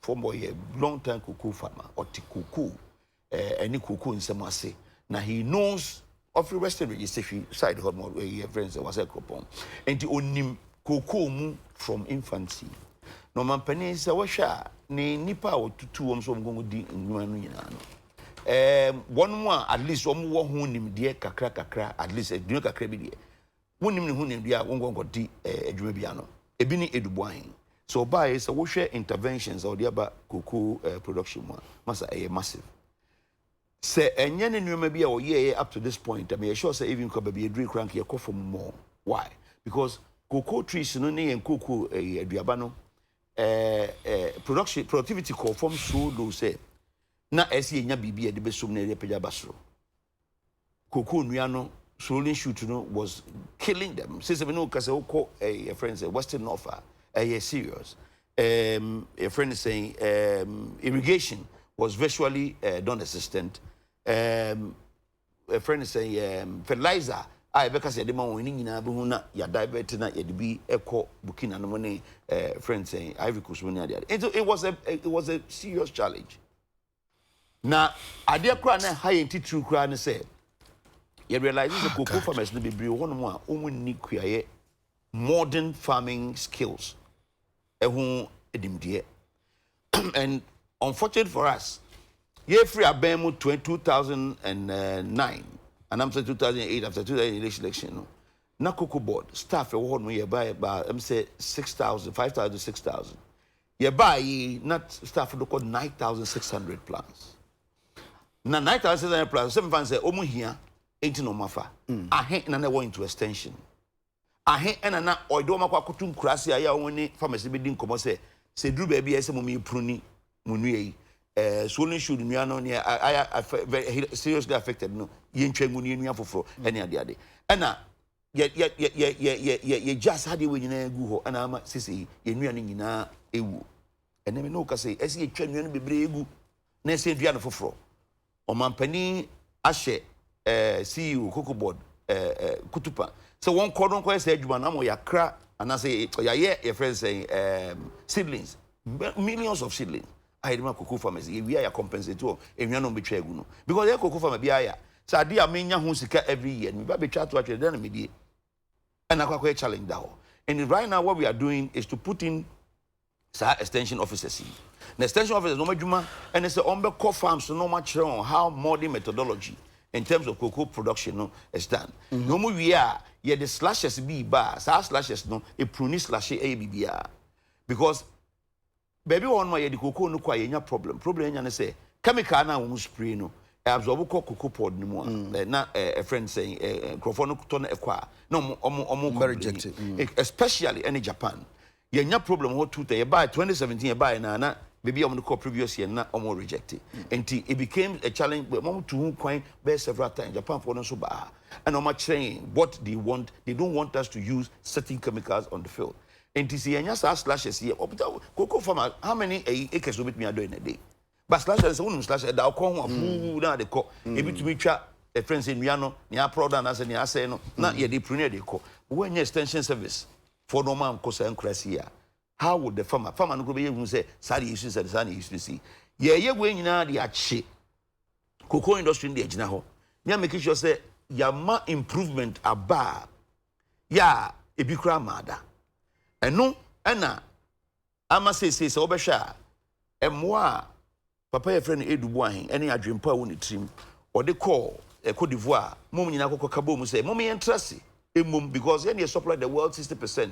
Former long time cocoa farmer or cocoa any cocoa in Samase. Now he knows of the Western registration side of more friends was a coupon. And the only cocoa from infancy. No man penny is a washer, nay nipa or two some going to in one more at least one more who him dear kakra at least a drink crabby. One him who named dear won't go to a Jubiano, a bini edubuine. So by so we share interventions or the about cocoa production one must a massive. Say and yen and you may be up to this point. I mean sure say even could be a drink cranky a coffee more. Why? Because cocoa trees no and cocoa a diabano production productivity call from so do say na esi nya bibi e de besum na ere peja basro. Cocoa nuano slowly shoot was killing them. Since we know because a friend say Western Norfolk. Serious. A friend is saying irrigation was virtually non-existent. A friend is saying fertilizer. I because the demand winning in Abuna, ya diverted na ya be echo booking and money. Friend saying Ivory Coast money. It was a serious challenge. Now, I dear cry high into true cry and say, you realize the cocoa farmers need to be one more only create modern farming skills. And unfortunate for us, ye free abemu 2009 and I'm saying 2008 after 2008 election. No, na cocoa board staff a one we buy about I'm say 6,000, 5,000, 6,000. You buy not staff look at 9,600 plants. Now 9,600 plants. Some fans say omu here 18 no mafa. I hate na go into extension. I and na oidoma kwa kutum krasi aya woni pharmacy be din komo se duru ba bia ese mumi pruni munue swollen should nuano ne aya very seriously affected no yentwa nguni nua foforo ene ade na ye just had we nyina gu ho na ama sisi ye nua ne nyina ewu ene me no ka se ese ye twa nua no bebre egu na ese dua no foforo o mampani ahye CEO Cocoa Board kutupa. So one cordon quest edgeman, I'm yakra, and I say, your friends saying seedlings, millions of seedlings. I had my cocoa farmers, we are compensated, and we are not betrayed. Because they cocoa farmer biaya. So I dear mean Yahunsika every year, and we be try to actually then immediate. And I quite challenge that. And right now, what we are doing is to put in extension officers. The extension officers, no majuma, and it's the umber core farms, so no much on how modern methodology in terms of cocoa production is done. No more we are. Yeah, the slashes be bar, slashes no, a pruni slash a BBR. Because baby one way the cocoa no quite problem. Problem and say chemical na won spray no absorb cocoa pod no more. Na a friend saying microphone ton equa. No rejected. Especially in Japan. Yeah, problem what two you buy 2017 you buy na baby on the previous year na almost rejected. And it became a challenge but mom to whom coin best several times Japan for no so bad. And I'm saying what they want, they don't want us to use certain chemicals on the field. And to see any slashes here, cocoa farmer, how many acres will me are doing a day? But slashes, one slash at our corner, now they call a bit to me chat a friend in Miano, near Prodan as an say no, not yet the premier they call. When your extension service for no man, Cosa and Cressia, how would the farmer no go be able to say, Sadi issues and Sunny used to see? ye we nyina de ache cocoa industry de agina ho me make sure say yama improvement aba ya ebi kura mada eno na ama say obehwa emwa papa ye friend edubu ahen ene adwempa wo ne trim ode call Cote d'Ivoire mom nyina kokka bo mu say mom ye interest emom because they supply the world 60%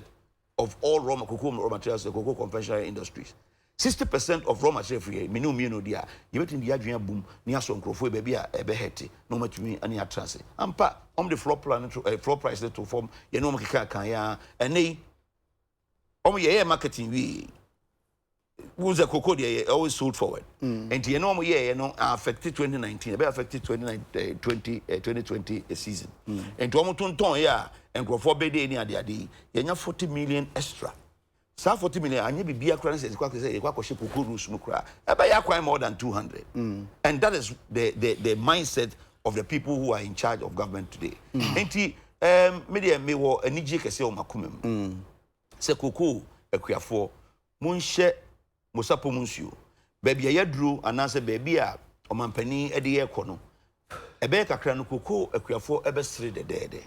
of all cocoa raw materials the cocoa conventional industries 60% of raw material free minimum no dia you bet in the adwena boom ni aso nkrofo e bia e be hete no matumi ani atrase ampa the floor plan floor price to form ye no makeka kan ya ene ye marketing we who's a cocoa they always sold forward and you know ye no affected 2019 be affected 2020 season and to ton ya nkrofo be dey ni ade ye nya 40 million extra. Sa 40 million anya bibia kra say kwakoshe cocoa rules mu kra eba ya kwai more than 200 and that is the mindset of the people who are in charge of government today. Enti media me wo anije kese o makomem se cocoa akuafo munhye musapo munsuo baabi ya duro anase baabi a omampani ede ye kɔ no ebe kakra no cocoa akuafo ebe sere dedede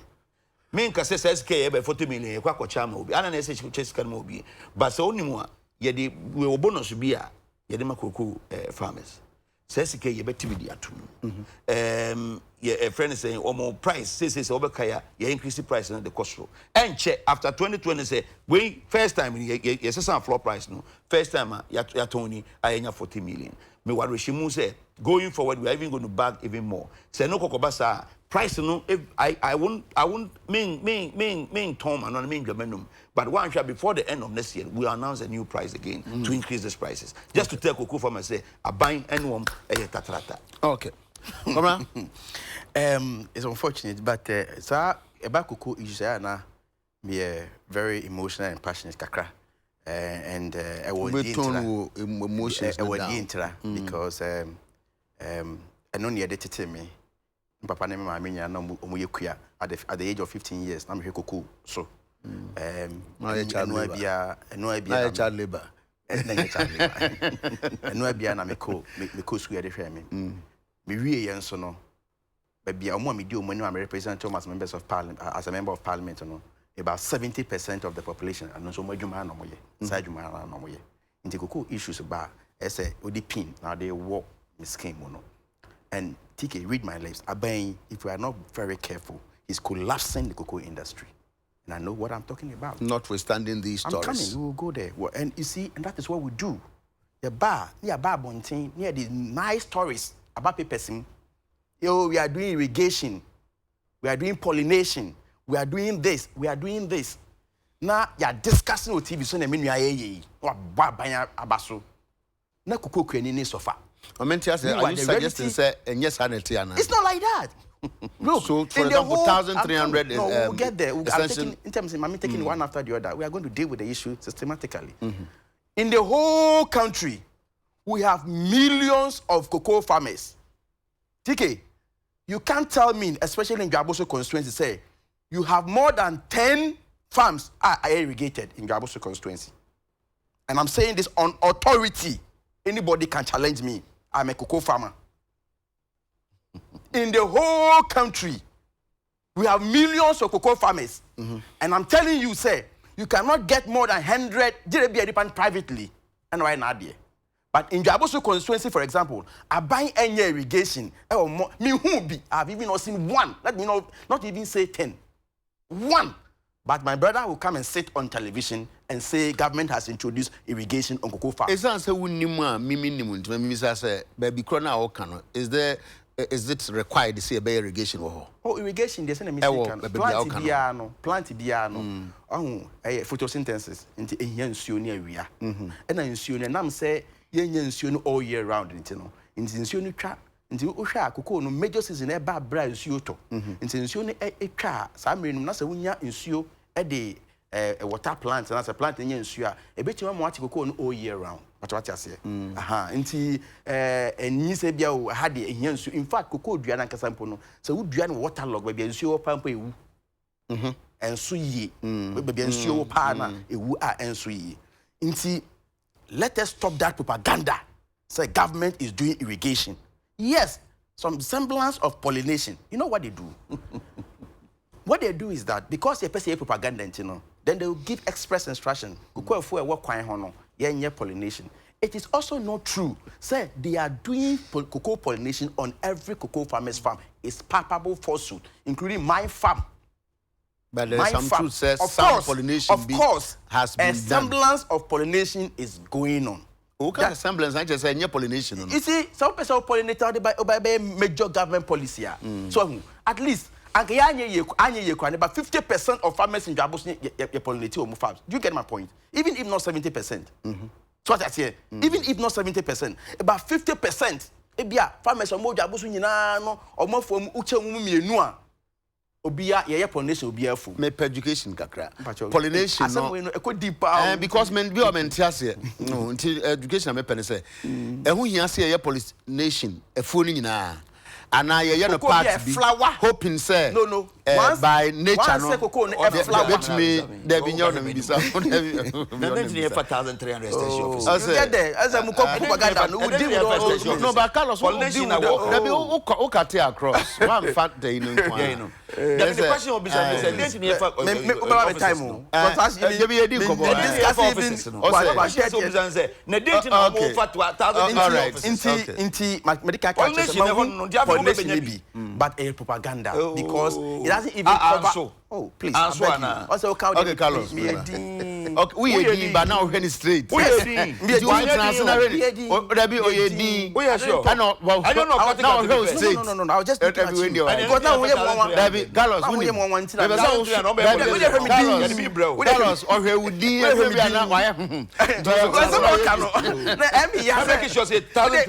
me nka se SK ebe 40 million kwa kocha ma obi ana na ese chesika ma obi but se onimu a ye de we bonus bi a ye de makoko farmers SK ye betimi di atum ye friend saying omo price say obekaya ye increase the price na the cost enche after 2020 say we first time ye say floor price no first time ya tony ayenya 40 million me wa reshimu say going forward we are even going to bag even more say no kokobasa price no if I won't mean Tom and not mean Germanum but one shot before the end of next year we announce a new price again to increase these prices just to tell cocoa farmers say a buying anyone tatrata. Okay. Come It's unfortunate but so about cocoa issues na me very emotional and passionate kakra and I was emotions because I know near the me papa na me ma nya na omuyekua at the age of 15 years na me cocoa so child labor na me ko school dey hwe me wie yen so no bia omo me di omo ni am represent as members of parliament as a member of parliament no about 70% of the population and so madwuma na moye inside dwuma na moye nti cocoa issues ba ese odi pin na dey work me scheme no. And TK, read my lips. Abain, if we are not very careful, he's collapsing the cocoa industry. And I know what I'm talking about. Notwithstanding these stories. I'm coming, we will go there. Well, and you see, and that is what we do. The bar, near bar bonting, near the nice stories about papers. Yo, we are doing irrigation. We are doing pollination. We are doing this. We are doing this. Now, you are discussing with TV, so you mean you are abaso. Na cocoa kwenini sofa. Are you suggesting say yes sanity? It's not like that. Look, so for example, 1,300 is we'll get there. I'm taking, in terms of taking one after the other. We are going to deal with the issue systematically. In the whole country, we have millions of cocoa farmers. TK, you can't tell me, especially in Jaboso constituency, say you have more than 10 farms are irrigated in Jaboso constituency. And I'm saying this on authority. Anybody can challenge me. I'm a cocoa farmer. In the whole country, we have millions of cocoa farmers. And I'm telling you, say, you cannot get more than 100 JB privately. And why not there? But in Jaboso constituency, for example, I buy any irrigation. I've even not seen one. Let me not even say 10. One. But my brother will come and sit on television and say government has introduced irrigation on cocoa farms. Is it required to say about irrigation? Oh, irrigation, there's a mistake. Plant biano. Oh, photosynthesis into a yensunia area. And I ensure and I'm say yen all year round into no trap. Nti ohwa akoko no major season e ba bra nsuo to nti nsuo no e twa sa mre no na se wonya nsuo e de water plant na se plant nya nsuo a e betima mo ati koko no all year round what ase aha nti enyi se bia o ha de ehia nsuo in fact koko dua na nkasa mpo no se wo dua no water log ba bia nsuo wo pampa ewu enso yi ba bia nsuo wo pa na ewu a enso yi nti let us stop that propaganda. say government is doing irrigation. Yes, some semblance of pollination. You know what they do? What they do is that because they pay propaganda, then they will give express instruction. Pollination. It is also not true. Say they are doing cocoa pollination on every cocoa farmer's farm. It's palpable falsehood, including my farm. But there is some truth says some pollination has been done. A semblance of pollination is going on. Okay, semblance, I just say pollination. You see, some people pollinate by major government policy. So at least, about 50% of farmers in Jabos pollinate on farms. Do you get my point? Even if not 70%. So what I say, even if not 70%, about 50%, farmers are more Jabos or more from Uche. Obia ye pollination obia fu me education kakra pollination no because men bi o men tiase no until education me pen say ehun hia say ye pollination efu ni nyina ana ye no part bi hoping say no by nature no let me there be nyaw na me bisa na need 4300 station office you get there as am propaganda no we deal no but Carlos pollination na there be o kate across one fact there no kwa the question will be said date near for time because you be edi ko na date na mo for 1000 inti medical pollination but a propaganda because it doesn't even cover. Oh, please. Also, okay, Carlos. Okay, we are but now we're straight. We are doing. You want to ready? We are sure. I know. I don't know. Now we're straight. No. I was just because now we have one. Carlos, we have one. Carlos, or we would be now. Why? Make sure say talent.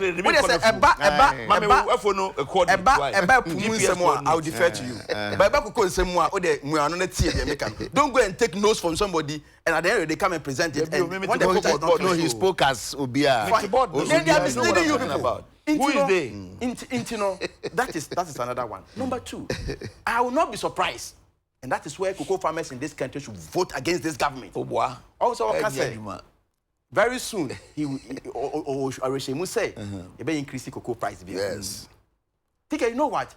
I will defer to you. Don't go and take notes from somebody and at the end they come and present it. And when the board not no, he spoke as Obia. Then they are misleading you people. Who is they? That is another one. Number two, I will not be surprised. And that is where cocoa farmers in this country should vote against this government. Also, I can say, very soon, he will say, you may increase the cocoa price. Yes. Think you know what?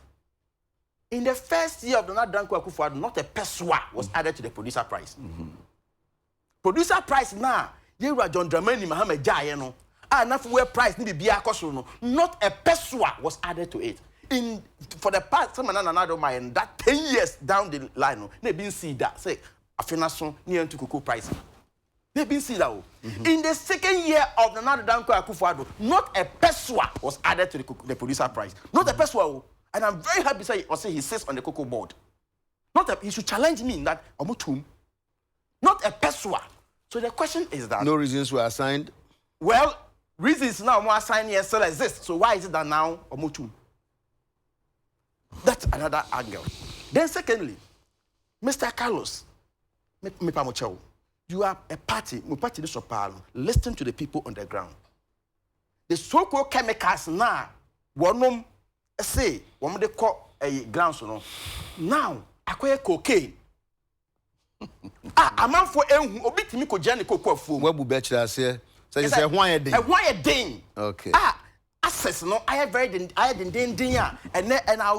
In the first year of the Danko Akufo-Addo, not a peswa was added to the producer price. Producer price now, you are John Dramani Mohammed Jayeno. Enough where price need to be not a peswa was added to it. For the past some another mind that 10 years down the line, they been see that say a finance near to cocoa price. They been see that. In the second year of the Danko Akufo-Addo, not a peswa was added to the producer price. Not a peswa. And I'm very happy to say he sits on the cocoa board. He should challenge me in that omutum. Not a peswa. So the question is that no reasons were assigned. Well, reasons now more assigned here still exist. So why is it that now omutum? That's another angle. Then secondly, Mr. Carlos, you are a party, listen to the people on the ground. The so-called chemicals now, one say, one they call a ground, now, acquire cocaine. A man for obit me ko jani cocoa foam. What would bet you say? So you say, why a day? Why a day? Okay. Access, no, I have very, and I'll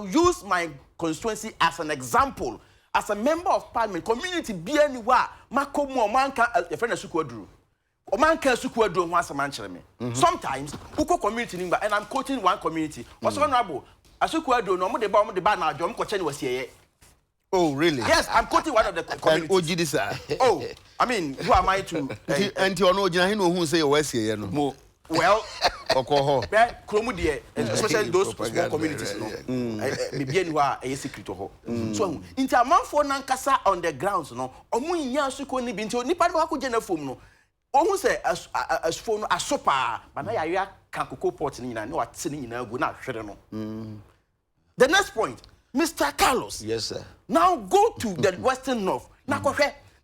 use my constituency as an example. As a member of parliament, community be anywhere, Makomo, Manka, a friend of Sukwadru. Or Manka Sukwadru once a man. Sometimes, Uko community, and I'm quoting one community. What's honorable? Asukwadru, no more the bomb, the banner, John Kochen was here. Oh, really? Yes, I'm quoting one of the communities. Oh, I mean, who am I to? And you know, who say West here, no? Well, especially those small communities, maybe anywhere a secret to her. So, in Taman for Nankasa on the grounds, no, or Munya Sukoni Binto, Nipaku Jenafum, no, or say as phone a sopa, but I can't cocoa pot in what sitting in a good not The next point, Mr. Carlos. Yes, sir. Now go to the Western North. Now,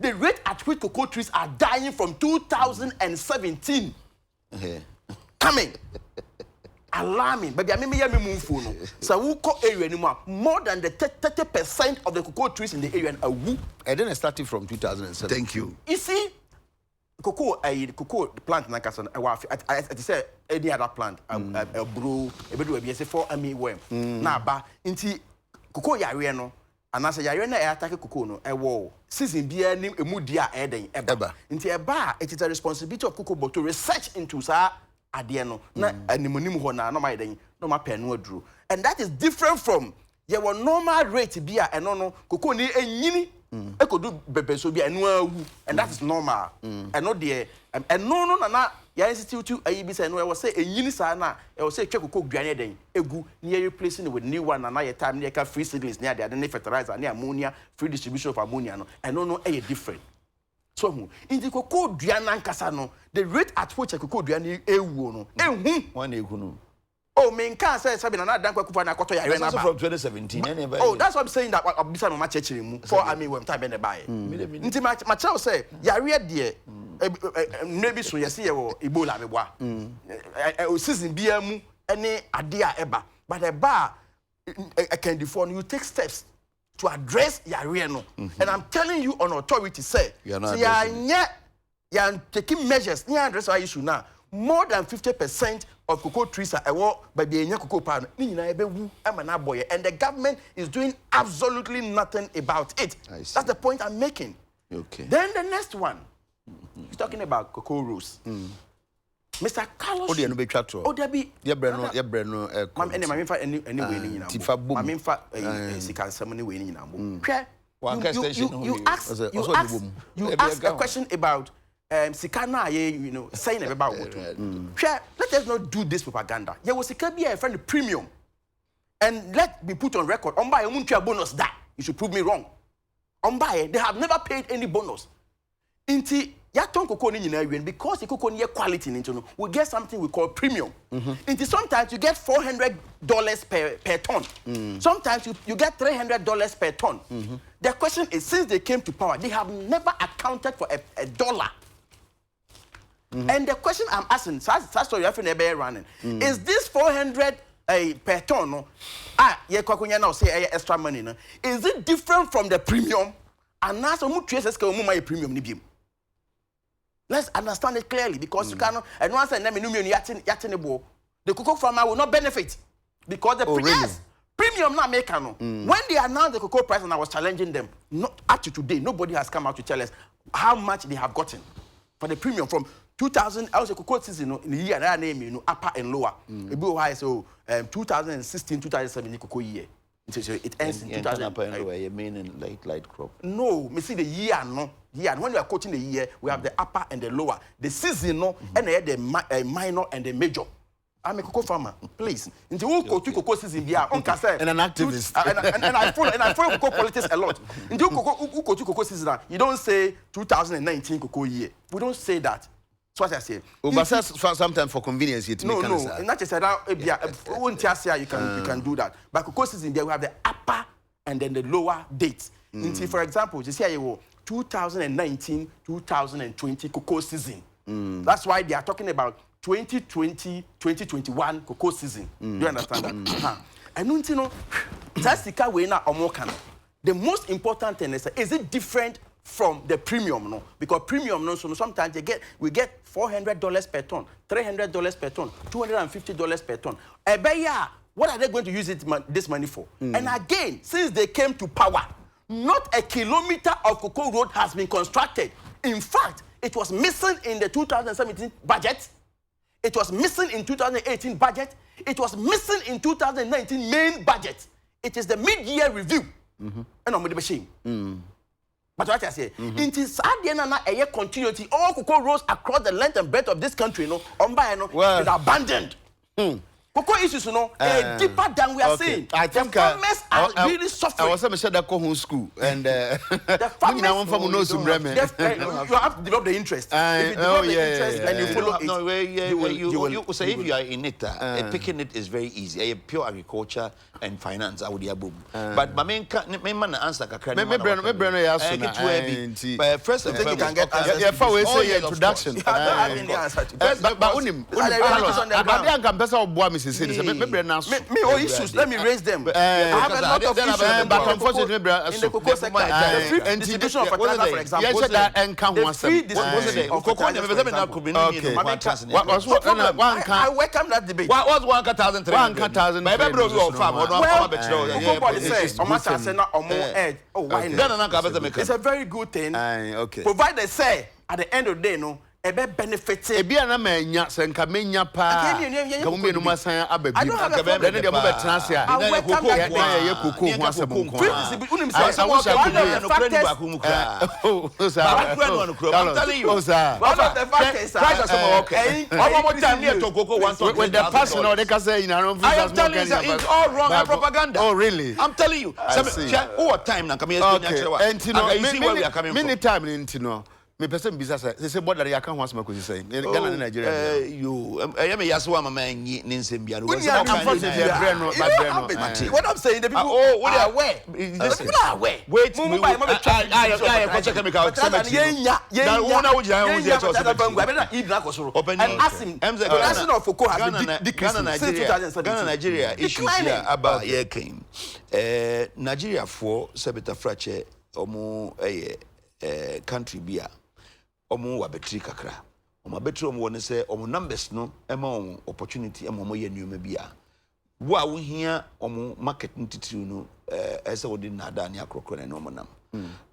the rate at which cocoa trees are dying from 2017. Coming. Alarming. But I mean, so we call area anymore. More than the 30% of the cocoa trees in the area are woo. I didn't start it from 2007. Thank you. You see, cocoa plant na kasa I say any other plant a brew e be do be say for army worm na aba nti cocoa yare no anase yare na e attack cocoa no e wo season bia ni emu dia e den eba nti eba it is a responsibility of cocoa to research into sa ade no na animonim ho na no ma den no ma pɛ no aduru and that is different from your normal rate bia eno no cocoa ni enyini ekodu bebe so bia eno awu and that is normal eno de eno no na ya institute ayi bi say no e was say enyini sa na e was say twa cocoa duane den egu na replacing with new one na your time na ka free seedlings na ade na fertilizer na ammonia free distribution of ammonia no eno no e different so hu in the cocoa duane ankasa no the rate at which cocoa duane ewu no ehu one eku no. Oh, me can't say something na dan kwakufa na koto ya That's from 2017. Oh, that's what I'm saying that obisa no ma chechiri mu for army when time be buy. Nti ma tell say yare de maybe so yesi ye wo Ebola beboa. Season bia mu ene ade a eba. But the bar can before you take steps to address yare no. And I'm telling you on authority say you're taking measures near address our issue now. More than 50% of cocoa trees are by the cocoa palm. And the government is doing absolutely nothing about it. That's the point I'm making. Okay. Then the next one, he's talking about cocoa rows. Mr. Carlos. Oh, there be chatro. Oh, there be. Yeah, Breno. Anyway, you ask a question about Sikana, you know, saying about what. Let us not do this propaganda. There was a be a friend premium, and let me put on record. On buy a bonus that you should prove me wrong. On buy they have never paid any bonus. Inti yaton cocoa ni because the cocoa near quality into we get something we call premium. Inti sometimes you get $400 per ton. Sometimes you get $300 per ton. The question is, since they came to power, they have never accounted for a dollar. And the question I'm asking, that's what you have to running. Is this 400 per ton? No? Yeah, now say extra money. No? Is it different from the premium? And now so much premium. Let's understand it clearly because you cannot. And once I name the cocoa farmer will not benefit because the premium not make no. When they announced the cocoa price and I was challenging them, not up to today, nobody has come out to tell us how much they have gotten for the premium from 2000. I was a cocoa season in the year that I name upper and lower. So 2016, 2017 cocoa year. It ends in 2000. You mean in light crop? No, me see the year no. Yeah, when we are quoting the year, we have the upper and the lower. The season no, and the minor and the major. I'm a cocoa farmer, please. Into who go to cocoa season here on cassette and an activist. And I follow cocoa politics a lot. Into who go to cocoa season, you don't say 2019 cocoa year. We don't say that. That's what I say. But sometimes for convenience, you no. Not just that. You can do that. But cocoa season there we have the upper and then the lower dates. Into for example, you see you 2019, 2020 cocoa season. That's why they are talking about 2020, 2021 cocoa season. Do you understand that? And you know, that's the kind way now the most important thing is it different from the premium? No, because premium no, so sometimes we get $400 per ton, $300 per ton, $250 per ton. What are they going to use this money for? And again, since they came to power, not a kilometer of cocoa road has been constructed. In fact, it was missing in the 2017 budget. It was missing in 2018 budget. It was missing in 2019 main budget. It is the mid-year review. And I'm with the machine. But what I say, it is a continuity. All cocoa roads across the length and breadth of this country, is abandoned. Cocoa issues, deeper than we are saying. I think the farmers are really suffering. I was saying that home school and the farmers you have to develop the interest. If you develop the interest and you follow it, you say if you are in it, picking it is very easy. A pure agriculture and finance, I would boom. But my main man answer but first of all, you can get answers. Introduction. say this. Maybe now. Me all issues. Let me raise them. I have a lot of issues. But unfortunately, in the cocoa sector, the free distribution of fertilizer, for example. Yes, that the free distribution of fertilizer, for example. I welcome that debate. What was 1,300? 1,000. My baby will farm. It's a very good thing. Okay. Provided say at the end of the day, no. Ebe benefit. Ebia na manya senka menya pa. Kamu me no masan ababi. I don't have a problem. Then dey mo betrase a. I welcome that na ye koko ho asem nko. Unim say one of the factors. With the person or the kase in our own. I am telling you it's all wrong and propaganda. Oh really? I'm telling you. What time na come here many time intino. Me person business say border ya kan ho asema ko say Ghana and Nigeria you me yaso am man ni nsem bia no what I'm saying the people are aware. People are aware. Wait me I go check chemical and ask him the of Foucault has been Ghana Nigeria issues here about year came Nigeria for Sebeta Frache omo country bia omo wa betri kakra omo betri omo woni say omo numbers no ema on opportunity ema omo ye nneoma bia wo a wo hia omo market ntitiru no ese wodi na ada ne akrokro na omo nam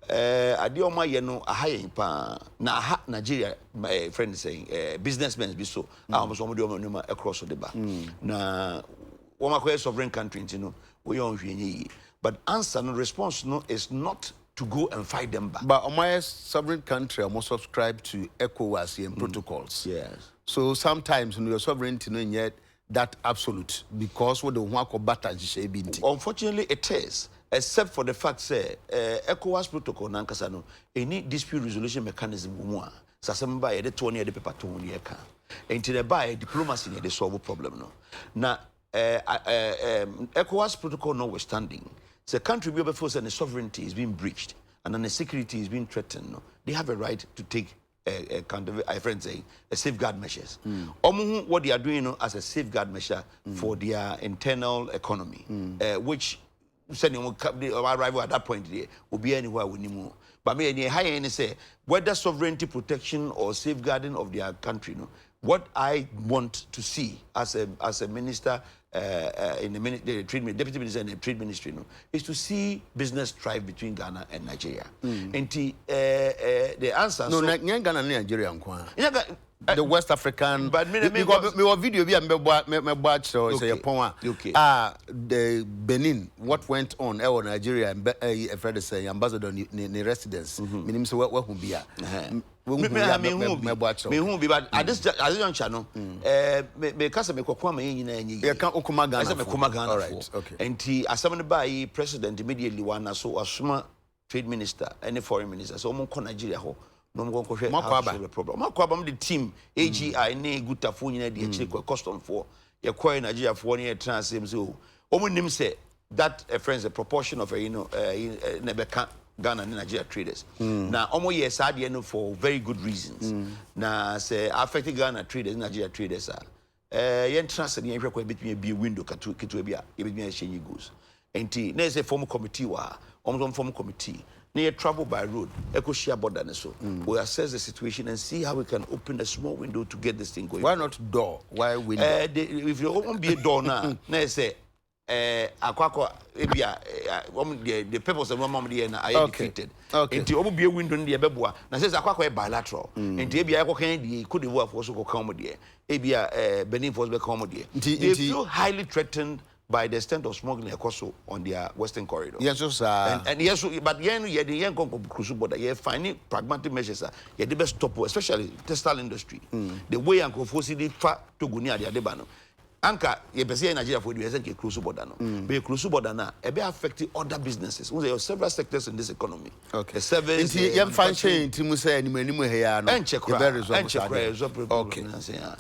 ade omo ye no aha yen pa na aha Nigeria my friend saying businessmen be so omo so omo de omo nneoma across the bar na wo makoye sovereign country ntino wo ye on hwenye but answer no response no is not to go and fight them back. But my sovereign country almost subscribe to ECOWAS and protocols. Yes. So sometimes your sovereignty not yet that absolute because what the one unfortunately it is, except for the fact say ECOWAS protocol nankasa no any dispute resolution mechanism one. Sasemba ye de 20 ye de paper to ye ka. Until the by diplomacy they solve problem no. Now ECOWAS protocol notwithstanding. The country be before the sovereignty is being breached and then the security is being threatened. No? They have a right to take safeguard measures. What they are doing as a safeguard measure for their internal economy, which sending arrival at that point there will be anywhere we need more. But me any high end say whether sovereignty protection or safeguarding of their country. No, what I want to see as a minister. In the trade deputy minister in the trade ministry, no, is to see business thrive between Ghana and Nigeria. And the answer no, Ghana and Nigeria, the West African. But me video me watch so say the Benin what went on Nigeria and Fred say ambassador in residence. Meaning so what who be me who be but at this juncture no me kasa me kwakwa ma yin na anyi you can okuma Ghana me kuma Ghana right okay enti asem by president immediately one so asuma trade minister and foreign minister so mo ko Nigeria ho no mo ko hwe problem makwaba the team AGI na gutafo nyina de akire custom for ye ko Nigeria for ne transem so omo nim say that friends a proportion of nebeka Ghana and Nigeria traders. Now, almost yes, I didn't for very good reasons. Now, say affecting Ghana traders, Nigeria traders are. You trust the Africa between be window to be exchange goods. And there's a formal committee almost formal committee. Near travel by road, echo share border and so. We assess the situation and see how we can open a small window to get this thing going. Why not door? Why window? If you open be a door now, let's say. Akwakwa ebia the purpose of mama dey na I defeated. Enti omo be window dey beboa na say akwakwa e bilateral. Enti ebia yakwa kan dey Cote d'Ivoire for so come dey. Ebia Benin force be come dey. They feel highly threatened by the extent of smuggling across on their western corridor. Yes, sir. And yes, but yen come cruise border. You finding pragmatic measures. You the best stop, especially textile industry. The way Uncle Fosi fat to Gunia the Adebano. Anka, ye pese in Nigeria for the SNK cruise border no. Be cruise border na, it be affecting other businesses. There are several sectors in this economy. Okay. The service. Yem fan chain, timu say ni here no. Okay.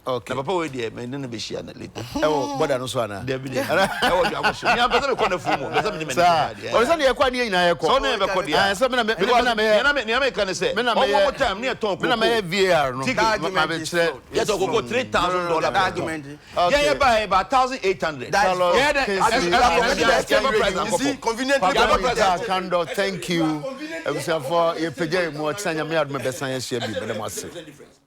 Okay. Na papa we dey, me no be share na later. Border no so na. David. You am better me corner full mo. Better me. O say na ye kwa ni nyina ye ko. So na be ko dia. Say me na can say. One time near talk. Me na me VAR no. Ma be chere. Yes, go $3,000 argument. Yeah, about 1,800. Carlos, Yeah, you see, conveniently, Kando, thank you. For your page, more time, I may have my best. I share be the